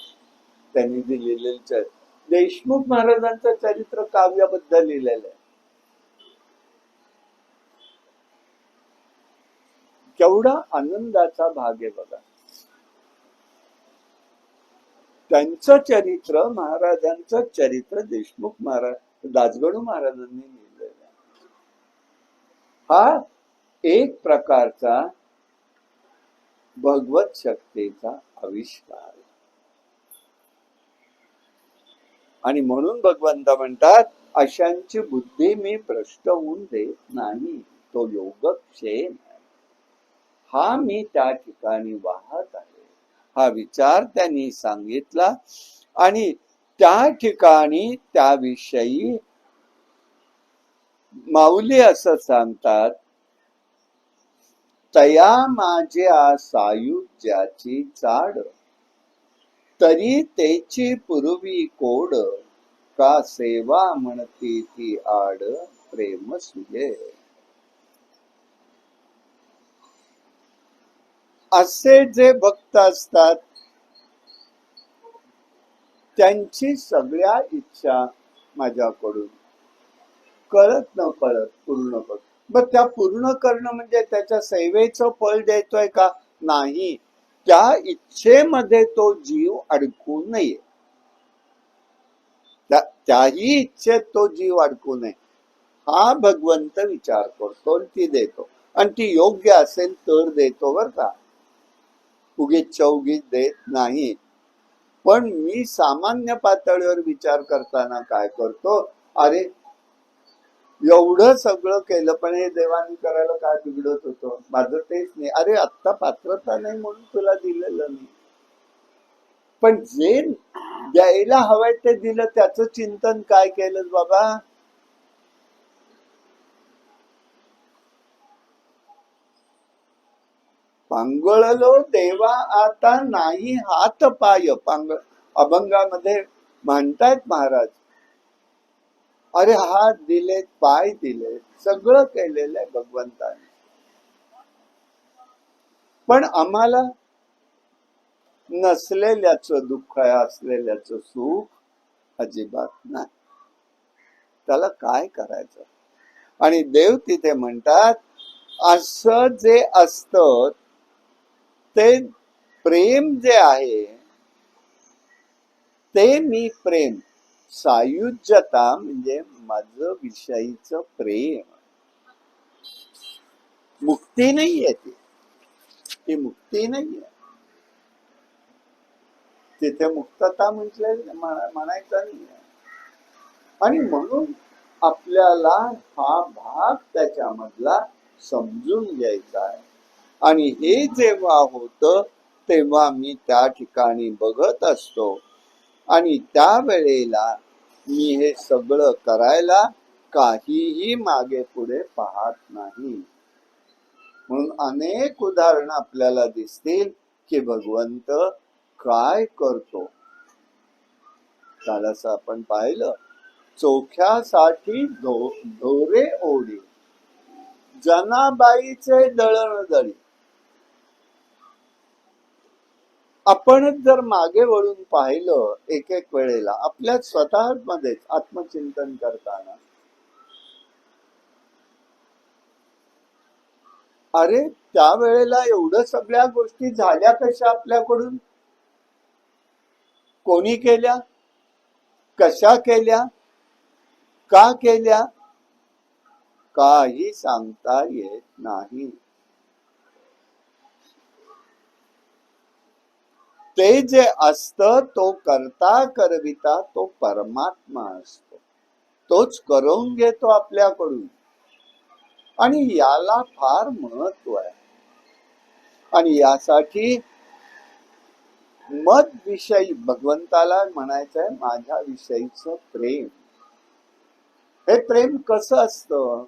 त्यांनी दिलेले देशमुख महाराजांचं चरित्र काव्याबद्ध लिहिलेलं आहे. केवढा आनंदाचा भाग आहे बघा. त्यांचं चरित्र, महाराजांचं चरित्र देशमुख महाराज दासगणू महाराजांनी लिहिलेलं आहे. हा एक प्रकारचा भगवत शक्तीचा आविष्कार. आणि म्हणून भगवंत म्हणतात, अशांची बुद्धी मी भ्रष्ट होऊन देत नाही, तो योगक्षेम हा मी त्या ठिकाणी वाहत आहे. हा विचार त्यांनी सांगितला. आणि त्या ठिकाणी त्याविषयी माऊली असं सांगतात, तया माझ्या सायुज्याची चाड, तरी तेची पूर्वी कोड, का सेवा म्हणती ती आड, प्रेम सुये. असे जे भक्त असतात त्यांची सगळ्या इच्छा माझ्याकडून कळत न कळत पूर्ण करतो. मग त्या पूर्ण करणं म्हणजे त्याच्या सेवेचं फळ देतोय का? नाही. त्या इच्छेमध्ये तो जीव अडकू नये, त्याही इच्छेत तो जीव अडकू नये हा भगवंत विचार करतो, ती देतो. आणि ती योग्य असेल तर देतो बर का, उगीच चौगीच देत नाही. पण मी सामान्य पातळीवर विचार करताना काय करतो, अरे एवढं सगळं केलं पण हे देवानी करायला काय बिघडत होतं, माझं तेच नाही. अरे आत्ता पात्रता नाही म्हणून तुला दिलेलं नाही, पण जे द्यायला हवंय ते दिलं. त्याचं चिंतन काय केलं बाबा? पांगळलो देवा आता नाही हात पाय. अभंगामध्ये म्हणतायत महाराज, अरे हात दिलेत, पाय दिलेत, सगळं केलेलं आहे भगवंताने, पण आम्हाला नसलेल्याचं दुःख आहे, असलेल्याचं सुख अजिबात नाही. त्याला काय करायचं? आणि देव तिथे म्हणतात, असं जे असतं ते प्रेम जे आहे ते मी प्रेम, सायुज्यता म्हणजे माझं विषयीचं प्रेम. मुक्ती नाहीये ती मुक्ती नाहीये. तिथे मुक्तता म्हणायचं नाही. आणि म्हणून आपल्याला हा भाग त्याच्यामधला समजून घ्यायचा आहे. आणि हे जेव्हा होतं तेव्हा मी त्या ठिकाणी बघत असतो आणि त्यावेळेला मी हे सगळं करायला काहीही मागे पुढे पाहत नाही. म्हणून अनेक उदाहरणं आपल्याला दिसतील की भगवंत काय करतो. काल असं आपण पाहिलं, चोख्यासाठी धोरे ओढी, जनाबाईचे दळण दळी. आपणच जर मागे वळून पाहिलं एक एक वेळेला आपल्या स्वतःमध्येच आत्मचिंतन करताना, अरे त्यावेळेला एवढं सगळ्या गोष्टी झाल्या कशा आपल्याकडून? कोणी केल्या? कशा केल्या? का केल्या? काही सांगता येत नाही. ते जे असतं तो करता करविता तो परमात्मा असतो, तोच करवून घेतो आपल्याकडून. आणि याला फार महत्व आहे. आणि यासाठी मत विषयी भगवंताला म्हणायचं आहे, माझ्या विषयीचं प्रेम. हे प्रेम कसं असतं?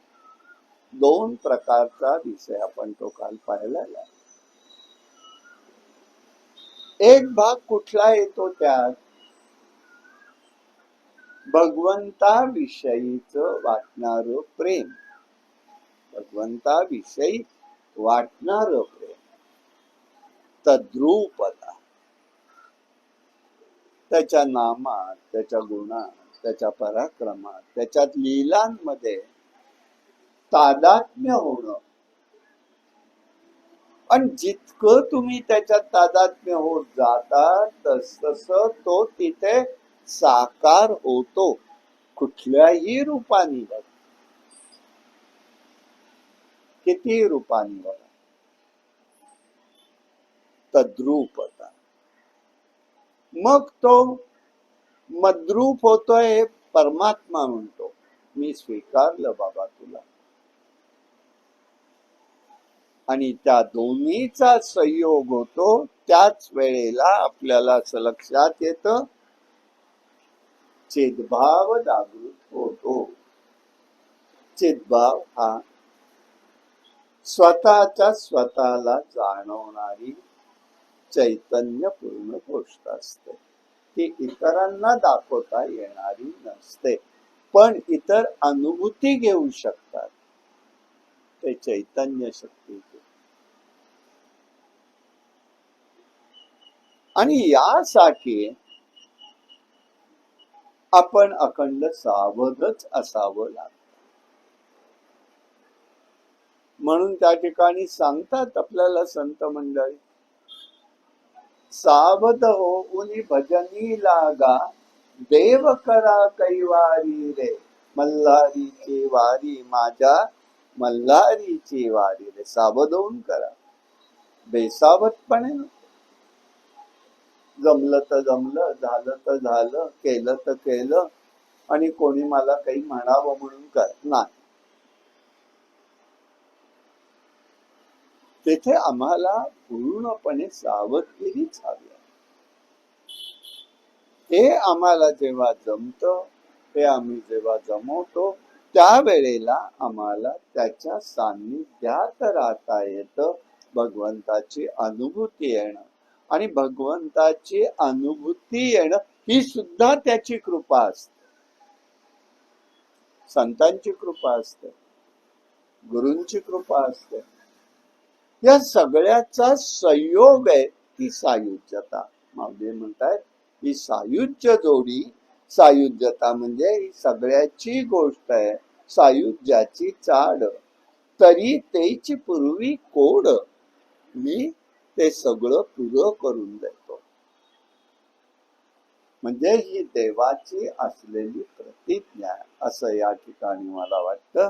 दोन प्रकारचा विषय आपण तो काल पाहिलेला. एक भाग कुठला येतो त्यात? भगवंताविषयीच वाटणारं प्रेम, भगवंताविषयी वाटणारं प्रेम, तद्रूपता, त्याच्या नामात, त्याच्या गुणात, त्याच्या पराक्रमात, त्याच्यात लीलांमध्ये तादात्म्य होणं. आणि जितकं तुम्ही त्याच्यात तादात्म्य होत जाता तस तो तिथे साकार होतो, कुठल्याही रूपाने बघा, किती रूपाने बघा. तद्रूपता. मग तो मद्रूप होतोय हे परमात्मा म्हणतो, मी स्वीकारलं बाबा तुला. आणि त्या दोन्हीचा संयोग होतो. त्याच वेळेला आपल्याला असं लक्षात येतं, चिद्भाव जागृत होतो. चिद्भाव हा स्वतःच्या स्वतःला जाणवणारी चैतन्यपूर्ण गोष्ट असते. ती इतरांना दाखवता येणारी नसते, पण इतर अनुभूती घेऊ शकतात ते चैतन्य शक्तीचे. आणि यासाठी आपण अखंड सावधच असावं लागतं. म्हणून त्या ठिकाणी सांगतात आपल्याला संत मंडळी, सावध होऊन भजनी लागा, देव करा कैवारी रे, मल्हारीची वारी माझ्या मल्हारीची वारी रे. सावध होऊन करा, बेसावधपणे. जमलं तर जमलं, झालं तर झालं, केलं तर केलं, आणि कोणी मला काही म्हणावं म्हणून कर नाही. तेथे आम्हाला पूर्णपणे सावधगिरीच हवी. हे आम्हाला जेव्हा जमतं, हे आम्ही जेव्हा जमवतो, त्यावेळेला आम्हाला त्याच्या सान्निध्यात राहता येतं. भगवंताची अनुभूती येणं, आणि भगवंताची अनुभूती येणं ही सुद्धा त्याची कृपा असते, संतांची कृपा असते, गुरूंची कृपा असते. या सगळ्याचा संयोग आहे ती सायुज्यता. माऊली म्हणतात ही सायुज्य जोडी, सायुज्यता म्हणजे ही सगळ्याची गोष्ट आहे. सायुज्याची चाड तरी तेची पूर्वी कोड, मी ते सगळं पुरं करून देतो. म्हणजे ही देवाची असलेली प्रतिज्ञा असं या ठिकाणी मला वाटतं.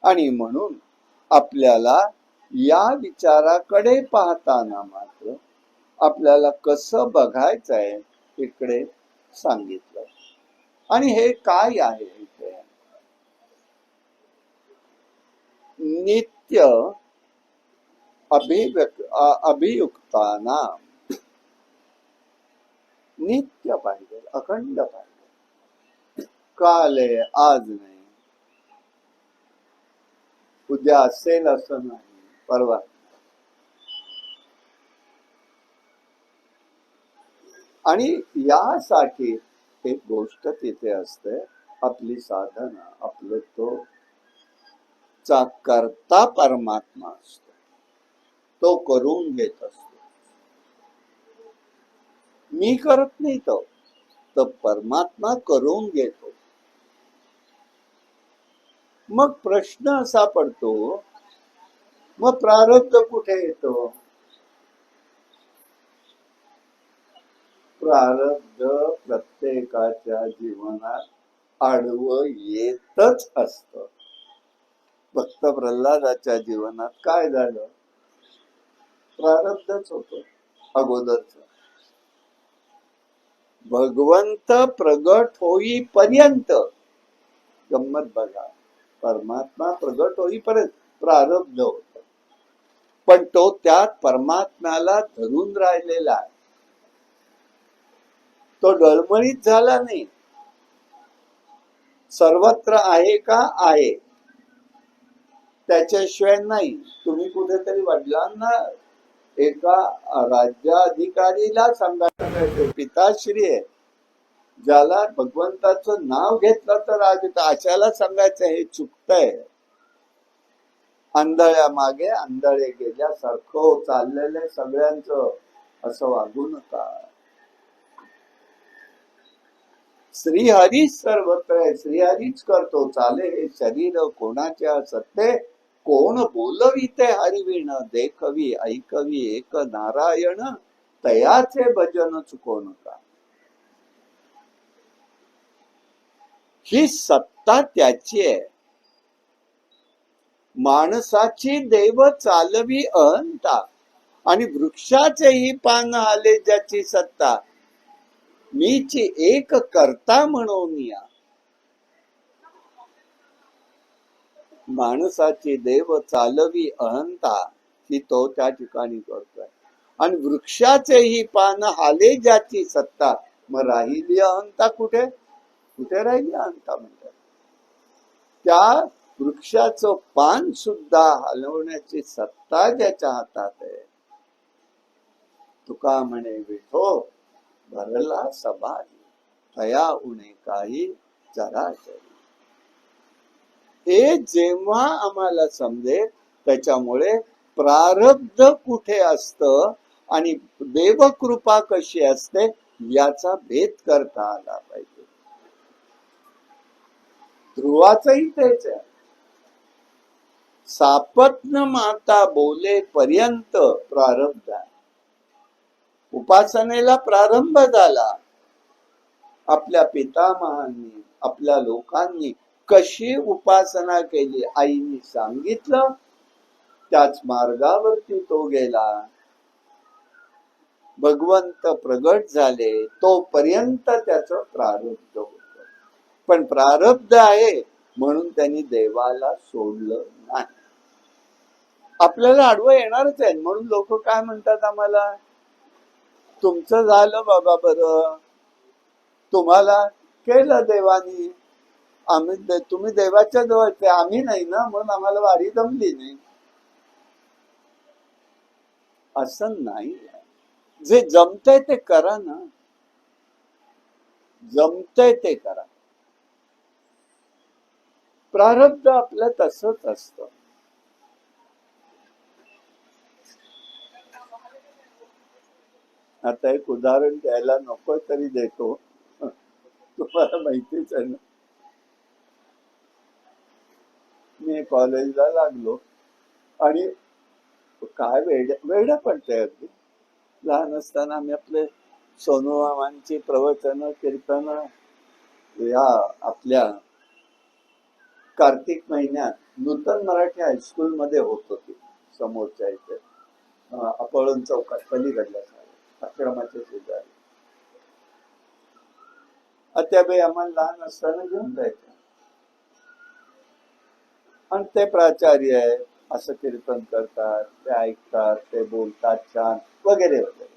आणि म्हणून आपल्याला या विचाराकडे पाहताना मात्र आपल्याला कसं बघायचंय इकडे सांगितलं. आणि हे काय आहे इथे? नित्य अभियुक्ताना, नित्य पाहिजे, अखंड पाहिजे. काल आहे, आज नाही, उद्या असेल असं नाही, परवा. आणि यासाठी एक गोष्ट तिथे असते, आपली साधना, आपलं तो चा करता परमात्मा असतो, तो करून घेत असतो. मी करत नाही, तो परमात्मा करून घेतो. मग प्रश्न असा पडतो, मग प्रारब्ध कुठे येतो? प्रारब्ध प्रत्येकाच्या जीवनात आडवं येतच असत. भक्त प्रल्हादाच्या जीवनात काय झालं? प्रारब्धच होतं अगोदरच. भगवंत प्रगट होईपर्यंत, गंमत बघा, परमात्मा प्रगट होईपर्यंत प्रारब्ध होत, पण तो त्यात परमात्म्याला धरून राहिलेला आहे. तो डळमळीत झाला नाही. सर्वत्र आहे का? आहे, त्याच्याशिवाय नाही. तुम्ही कुठेतरी वडिलांना एका राज्याधिकारीला सांगायचं पिताश्री आहे, ज्याला भगवंताचं नाव घेतलं तर राज येतं, अशाला सांगायचं हे चुकतंय. आंधळ्या मागे आंधळे गेल्यासारखं चाललेलं सगळ्यांचं, असं वागू नका. श्रीहरीच सर्वत्र आहे, श्रीहरीच करतो चाले हे शरीर कोणाच्या सत्ते, कोण बोलविते हरिविण, देखवी ऐकवी एक नारायण, तयाचे भजन चुको नका. ही सत्ता त्याची आहे. माणसाची देव चालवी अहंता, आणि वृक्षाचेही पान आले ज्याची सत्ता, मीची एक करता म्हणून या. माणसाची देव चालवी अहंता ही तो त्या ठिकाणी करतोय, आणि वृक्षाचेही पान हाले ज्याची सत्ता, मग राहिली अहंता कुठे? कुठे राहिली अहंता? म्हणतात त्या वृक्षाचं पान सुद्धा हलवण्याची सत्ता ज्याच्या हातात आहे. तुका म्हणे विठो भरला सभारी, तया उणे काही चराचरी. हे जेव्हा आम्हाला समजेल, त्याच्यामुळे प्रारब्ध कुठे असतं आणि देवकृपा कशी असते याचा भेद करता आला पाहिजे. ध्रुवाचंही तेच आहे. सापत्न माता बोले पर्यंत प्रारब्ध आहे. उपासनेला प्रारंभ झाला. आपल्या पितामहांनी, आपल्या लोकांनी कशी उपासना केली आईनी सांगितलं, त्याच मार्गावरती तो गेला. भगवंत प्रगट झाले तोपर्यंत त्याचं प्रारब्ध होत. पण प्रारब्ध आहे म्हणून त्यांनी देवाला सोडलं नाही. आपल्याला आडवं येणारच आहे. म्हणून लोक काय म्हणतात आम्हाला, तुमचं झालं बाबा बरं, तुम्हाला केलं देवानी, आम्ही तुम्ही देवाच्या जवळचे, आम्ही नाही ना, म्हणून आम्हाला वारी जमली नाही. असं नाही. जे जमतंय ते करा ना, जमतंय ते करा. प्रारब्ध आपलं तसंच असतं. आता एक उदाहरण द्यायला नको तरी देतो, तुम्हाला माहितीच आहे ना. मी कॉलेजला लागलो आणि काय वेड पडतंय. अगदी लहान असताना आम्ही आपले सोनू मामांची प्रवचन कीर्तन या आपल्या कार्तिक महिन्यात नूतन मराठी हायस्कूल मध्ये होत होती. समोरच्या इथे अपळण चौकात पलीकडल्या आश्रमाच्या शेजारी. अत्याबाई आम्हाला लहान असताना घेऊन जायचं, आणि ते प्राचार्य आहे, असं कीर्तन करतात, ते ऐकतात, ते बोलतात छान वगैरे वगैरे.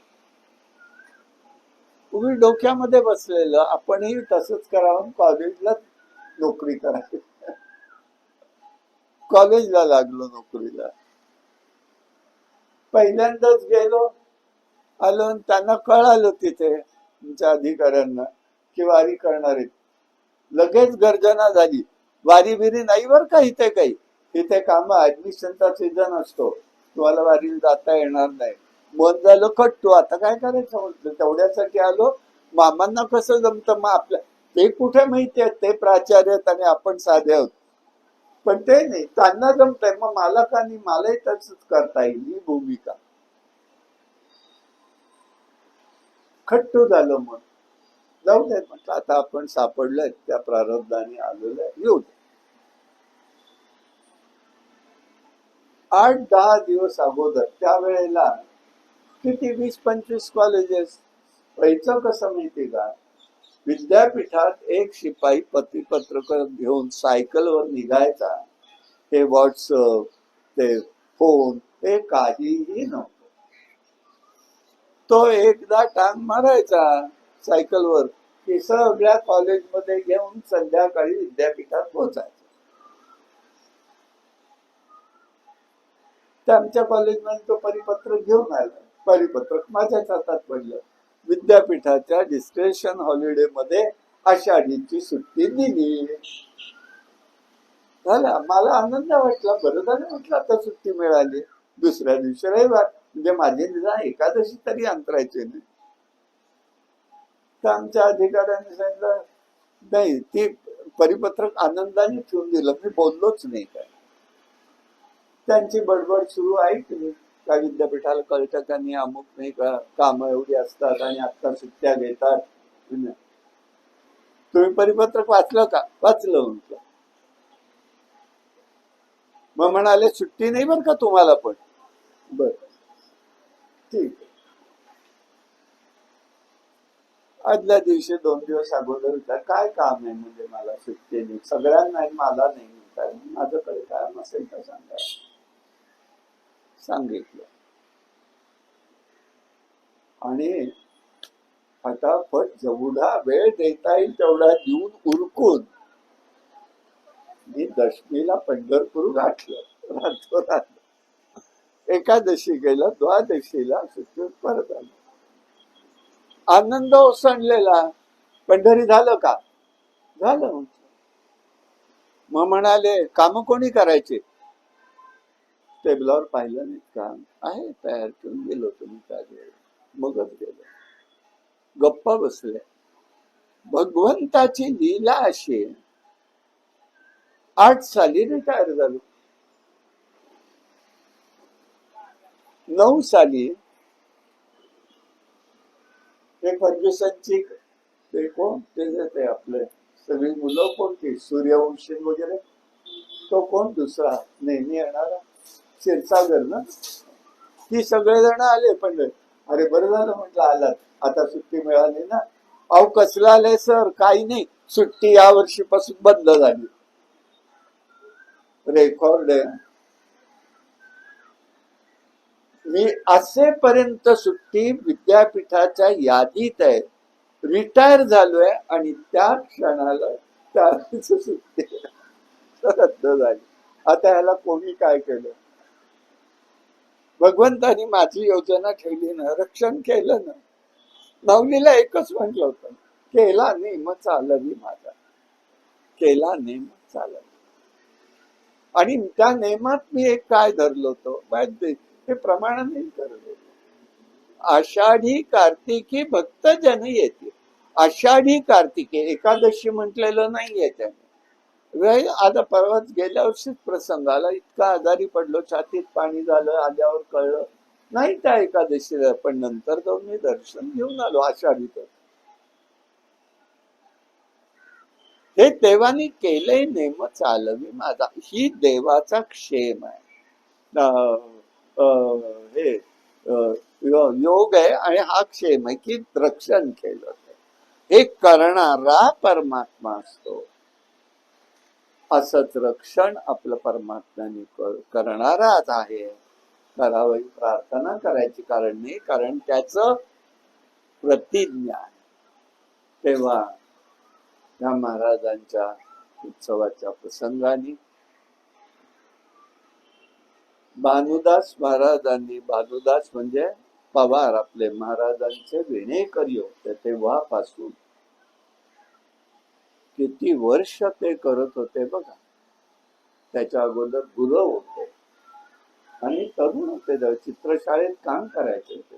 तुम्ही डोक्यामध्ये बसलेलं आपणही तसंच करावं, कॉलेजला नोकरी करावी. कॉलेजला लागलो नोकरीला. पहिल्यांदाच गेलो, आलो, त्यांना कळालं तिथे तुमच्या अधिकाऱ्यांना की वारी करणार आहेत. लगेच गर्जना झाली, वारी बिरी नाही बर का इथे काही, इथे काम ऍडमिशनचा सीझन असतो, तुम्हाला वारीला जाता येणार नाही. मन झालं कट्टू, आता काय करायचं. तेवढ्यासाठी आलो. मामांना कसं जमतं, मग आपल्या ते कुठे माहिती आहे, ते प्राचार्य आहेत आणि आपण साधे आहोत. पण ते नाही, त्यांना जमतंय, मग मला का नाही, मलाही तसंच करता येईल ही भूमिका. खट्टू झालं. मग जाऊ दे म्हटलं, आता आपण सापडलोय त्या प्रारब्धाने आलेलं आहे, येऊ दे. 8-10 दिवस अगोदर त्यावेळेला किती 20-25 कॉलेजेस व्हायचं. कसं माहिती का, विद्यापीठात एक शिपाई पत्रक घेऊन सायकलवर निघायचा. हे व्हॉट्सअप, ते फोन, हे काहीही नव्हतं. तो एकदा टांग मारायचा सायकलवर की सगळ्या कॉलेजमध्ये घेऊन संध्याकाळी विद्यापीठात पोहोचायचं. तर आमच्या कॉलेजमध्ये तो परिपत्रक घेऊन आला. परिपत्रक माझ्याच हातात पडलं. विद्यापीठाच्या डिस्क्रेशन हॉलिडे मध्ये आषाढीची सुट्टी दिली. झाला, मला आनंद वाटला. बरं झालं म्हटलं, आता सुट्टी मिळाली. दुसऱ्या दिवशी रविवार, म्हणजे माझी निदान एकादशी तरी अंतरायची नाही. तर आमच्या अधिकाऱ्यांनी सांगितलं नाही, ती परिपत्रक आनंदाने ठेवून दिलं. मी बोललोच नाही काय. त्यांची बडबड सुरू ऐकली. का विद्यापीठाला कळतं का नाही, अमुक नाही का, कामं एवढी असतात आणि आता सुट्ट्या घेतात. तुम्ही परिपत्रक वाचलं का? वाचलं म्हटलं. मग म्हणाले सुट्टी नाही बरं का तुम्हाला पण. बर, ठीक. आदल्या दिवशी 2 दिवस अगोदर विचार, काय काम आहे म्हणजे मला सुट्टी नाही, सगळ्यांना आहे, मला नाही म्हणतात. माझ्याकडे काम असेल तर सांगा. सांगितलं आणि फटाफट जेवढा वेळ देता येईल तेवढा देऊन उरकून मी दशमीला पंढरपूर गाठलं. रातोरात एकादशी गेलं, द्वादशीला सुट्टीत परत आलो. आनंद ओसंडलेला. पंढरी झालं का? झालं. मग म्हणाले काम कोणी करायचे? टेबलावर पाहिलं नाही, काम आहे तयार करून गेलो तुम्ही काय. मगच गेलो. गप्पा बसले. भगवंताची लीला अशी. 8 साली रिटायर झालो. 9 साली ते फर्ग्युसनची ते कोण ते आपले सगळी मुलं कोणती, सूर्यवंशी वगैरे, तो कोण दुसरा नेहमी येणारा क्षीरसागर ना, ती सगळेजण आले. पण अरे बरं झालं म्हटलं आलात, आता सुट्टी मिळाली ना. अहो कसलं आलंय सर? काही नाही, सुट्टी या वर्षीपासून बंद झाली. रेकॉर्ड आहे. मी असेपर्यंत सुट्टी विद्यापीठाच्या यादीत आहे. रिटायर झालोय आणि त्या क्षणाला त्याच सुट्टी रद्द झाली. आता ह्याला कोणी काय केलं? भगवंतानी माझी योजना ठेवली ना, रक्षण केलं ना. नवलीला एकच म्हटलं होतं, केला नेम चालवी माझा, केला नेम चालवी. आणि त्या नेमात मी एक काय धरलो होतो, ते प्रमाणाने करत होतो. आषाढी कार्तिकी भक्त जन येते. आषाढी कार्तिकी एकादशी म्हटलेलं नाहीये त्याने. आता परवाच गेल्या वर्षीच प्रसंग आला. इतका आजारी पडलो, छातीत पाणी झालं, आल्यावर कळलं नाही त्या एकादशीला. पण नंतर जाऊन मी दर्शन घेऊन आलो आषाढीत. हे देवानी केले नेम चालवी माझा. ही देवाचा क्षेम आहे. हे योग आहे आणि हा क्षेम आहे की रक्षण केलं. हे करणारा परमात्मा असतो. असंच रक्षण आपलं परमात्म्याने करणाराच आहे. करावी प्रार्थना करायची कारण नाही, कारण त्याचं प्रतिज्ञा आहे. तेव्हा या महाराजांच्या उत्सवाच्या प्रसंगाने भानुदास महाराजांनी, भानुदास म्हणजे पवार आपले महाराजांचे विणेकरी होते, तेव्हापासून किती वर्ष ते करत होते बघा. त्याच्या अगोदर गुरव होते आणि तरुण होते, चित्रशाळेत काम करायचे होते.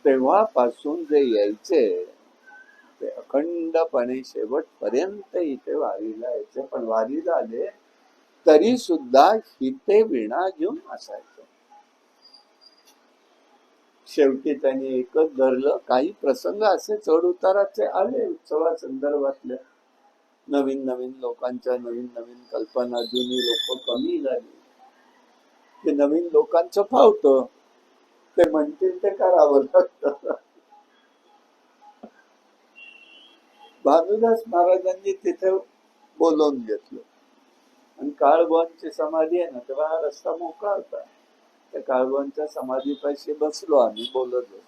तेव्हापासून जे यायचे ते अखंडपणे शेवटपर्यंत इथे वारीला यायचे. पण वारीला आले तरी सुद्धा इथे वीणा घेऊन असायचं. शेवटी त्यांनी एकच धरलं. काही प्रसंग असे चढ उताराचे आले उत्सवा संदर्भातल्या. नवीन नवीन लोकांच्या नवीन नवीन कल्पना, जुनी लोक कमी झाली. ते नवीन लोकांचं फावतं, ते म्हणतील ते करावं लागतं. भानुदास महाराजांनी तिथे बोलवून घेतलं आणि काळभोवांची समाधी आहे ना, तेव्हा हा रस्ता मोकळा होता. त्या काळभोवांच्या समाधीपाशी बसलो आम्ही, बोलत बसलो.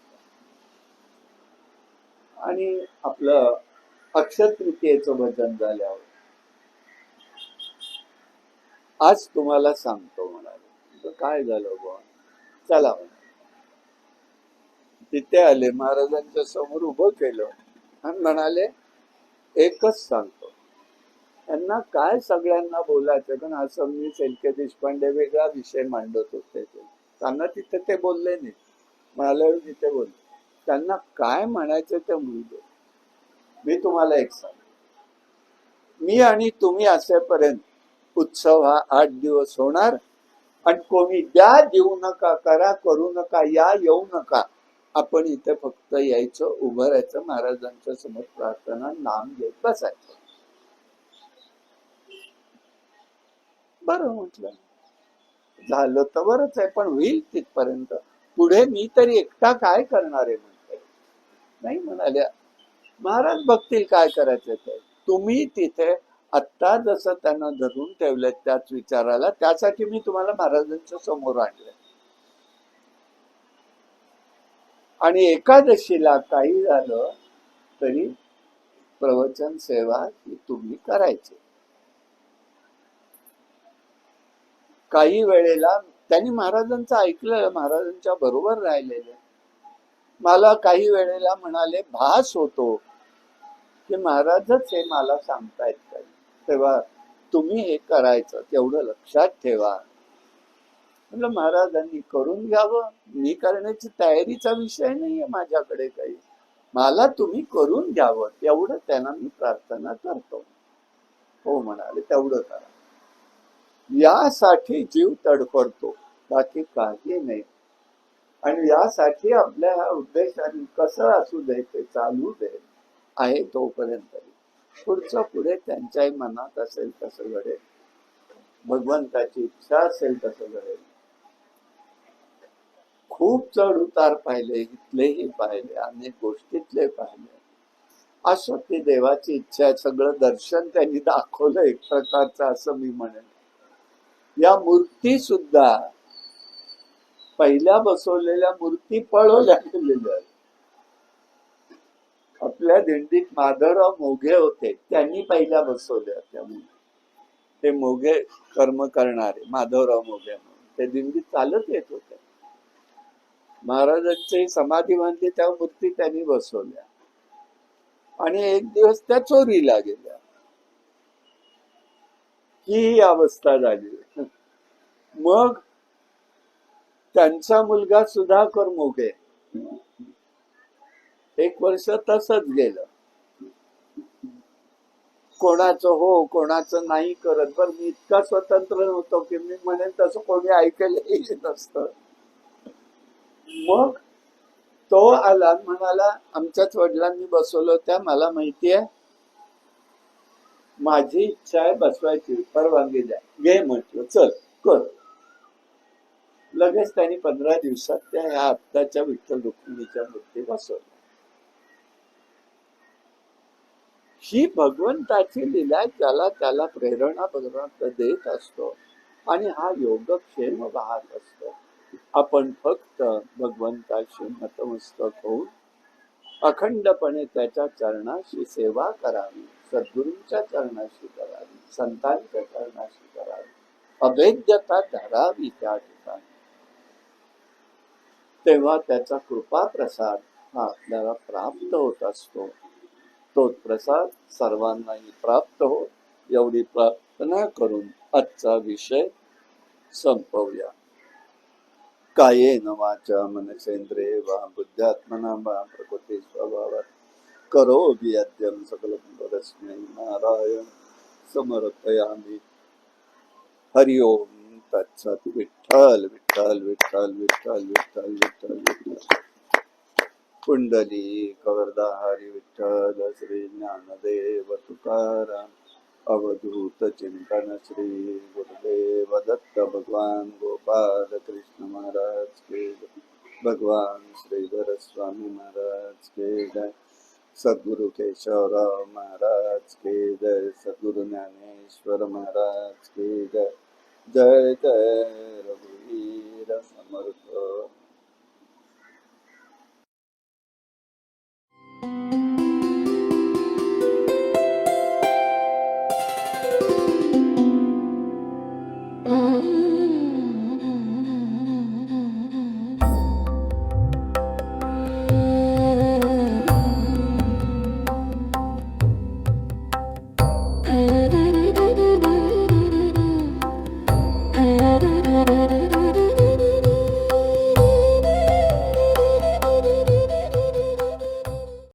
आणि आपलं अक्षय तृतीयेचं भजन झाल्यावर आज तुम्हाला सांगतो म्हणाले. काय झालं बुवा, चला तिथे आले, महाराजांच्या समोर उभं केलं आणि म्हणाले, एकच सांगतो, त्यांना काय सगळ्यांना बोलायचं, कारण असं मी सेलके देशपांडे वेगळा विषय मांडत होते, त्यांना तिथे ते बोलले नाही, म्हणाले तिथे बोलले, त्यांना काय म्हणायचं ते म्हणू दे. मी तुम्हाला एक सांग, मी आणि तुम्ही असेपर्यंत उत्सव हा 8 दिवस होणार, आणि कोणी द्या, देऊ नका, करा, करू नका, या, येऊ नका, आपण इथे फक्त यायचं, उभं राहायचं, महाराजांच्या समोर प्रार्थना, नाम घेत बसायचं. बरं म्हटलं, झालं तर बरंच आहे, पण होईल तिथपर्यंत, पुढे मी तरी एकटा काय करणार आहे म्हणते. नाही म्हणाल्या, महाराज बघतील काय करायचं ते, तुम्ही तिथे आत्ता जसं त्यांना धरून ठेवलं त्याच विचाराला, त्यासाठी मी तुम्हाला महाराजांच्या समोर आणलं. आणि एकादशीला काही झालं तरी प्रवचन सेवा ही तुम्ही करायची. काही वेळेला त्यांनी महाराजांचं ऐकलं, महाराजांच्या बरोबर राहिलेले. मला काही वेळेला म्हणाले, भास होतो की महाराजच हे मला सांगतायत काही, तेव्हा तुम्ही हे करायचं, तेवढं लक्षात ठेवा. म्हटलं महाराजांनी करून घ्यावं, मी करण्याची तयारीचा विषय नाहीये माझ्याकडे काही, मला तुम्ही करून घ्यावं तेवढं त्यांना मी प्रार्थना करतो. हो म्हणाले, तेवढं करा. यासाठी जीव तडफडतो, बाकी काही नाही. आणि यासाठी आपल्या ह्या उद्देशाने कसं असू दे ते चालू दे आहे तोपर्यंत, पुढचं पुढे त्यांच्याही मनात असेल तसं घडेल, भगवंताची इच्छा असेल तसं घडेल. खूप चढ उतार पाहिले, इथलेही पाहिले, अनेक गोष्टीतले पाहिले. असं ती देवाची इच्छा आहे, सगळं दर्शन त्यांनी दाखवलं एक प्रकारचं, असं मी म्हणेन. या मूर्ती सुद्धा पहिल्या बसवलेल्या मूर्ती पळवल्या गेलेल्या आहेत. आपल्या दिंडीत माधवराव मोघे होते, त्यांनी पहिल्या बसवल्या. त्यामुळे ते मोघे कर्म करणारे माधवराव मोघे म्हणून ते दिंडीत चालत येत होते. महाराजांची समाधी बांधली, त्या मूर्ती त्यांनी बसवल्या आणि एक दिवस त्या चोरीला गेल्या. ही अवस्था झाली. मग त्यांचा मुलगा सुधाकर मोघे 1 वर्ष तसंच गेलं, कोणाचं हो कोणाचं नाही करत. पण मी इतका स्वतंत्र नव्हतो की मी म्हणेन तसं कोणी ऐकलं नसतं. मग तो आला, म्हणाला आमच्याच वडिलांनी बसवलं त्या, मला माहिती आहे, माझी इच्छा आहे बसवायची, परवानगी द्या. घे म्हटलं, चल कर. लगेच त्यांनी 15 दिवसात त्या ह्या आत्ताच्या विठ्ठल रुक्मिणीच्या मूर्ती बसवल्या. ही भगवंताची लीला, ज्याला त्याला प्रेरणा भगवंत देत असतो आणि हा योगक्षेम वाहत असतो. आपण फक्त भगवंताशी नतमस्तक होऊन अखंडपणे त्याच्या चरणाशी सेवा करावी, सद्गुरूंच्या चरणाशी करावी, संतांच्या चरणाशी करावी, अभेद्यता धरावी त्या ठिकाणी. तेव्हा त्याचा कृपा प्रसाद हा आपल्याला प्राप्त होत असतो. तो प्रसाद सर्वांनाही प्राप्त हो, एवढी प्रार्थना करून आजचा विषय संपवूया. कायेन वाचा मनसेंद्रिये वा बुद्ध्यात्मना वा प्रकृती स्वभावात करोमि यद्यं सकलं परस्मै नारायण समर्पयामि. हरि ओम तत्सत्. विठ्ठल विठ्ठल विठ्ठल विठ्ठल विठ्ठल विठ्ठल विठ्ठल. कुंडली कवरदा हरी विठ्ठल. श्री ज्ञानदेव तुकाराम अवधूत चिंतन श्री गुरुदेव दत्त भगवान गोपाल कृष्ण महाराज के जय. भगवान श्रीधर स्वामी महाराज के जय. सद्गुरु केशवराव महाराज के जय. सद्गुरु ज्ञानेश्वर महाराज के जय. जय जय रघुवीर समर्थ.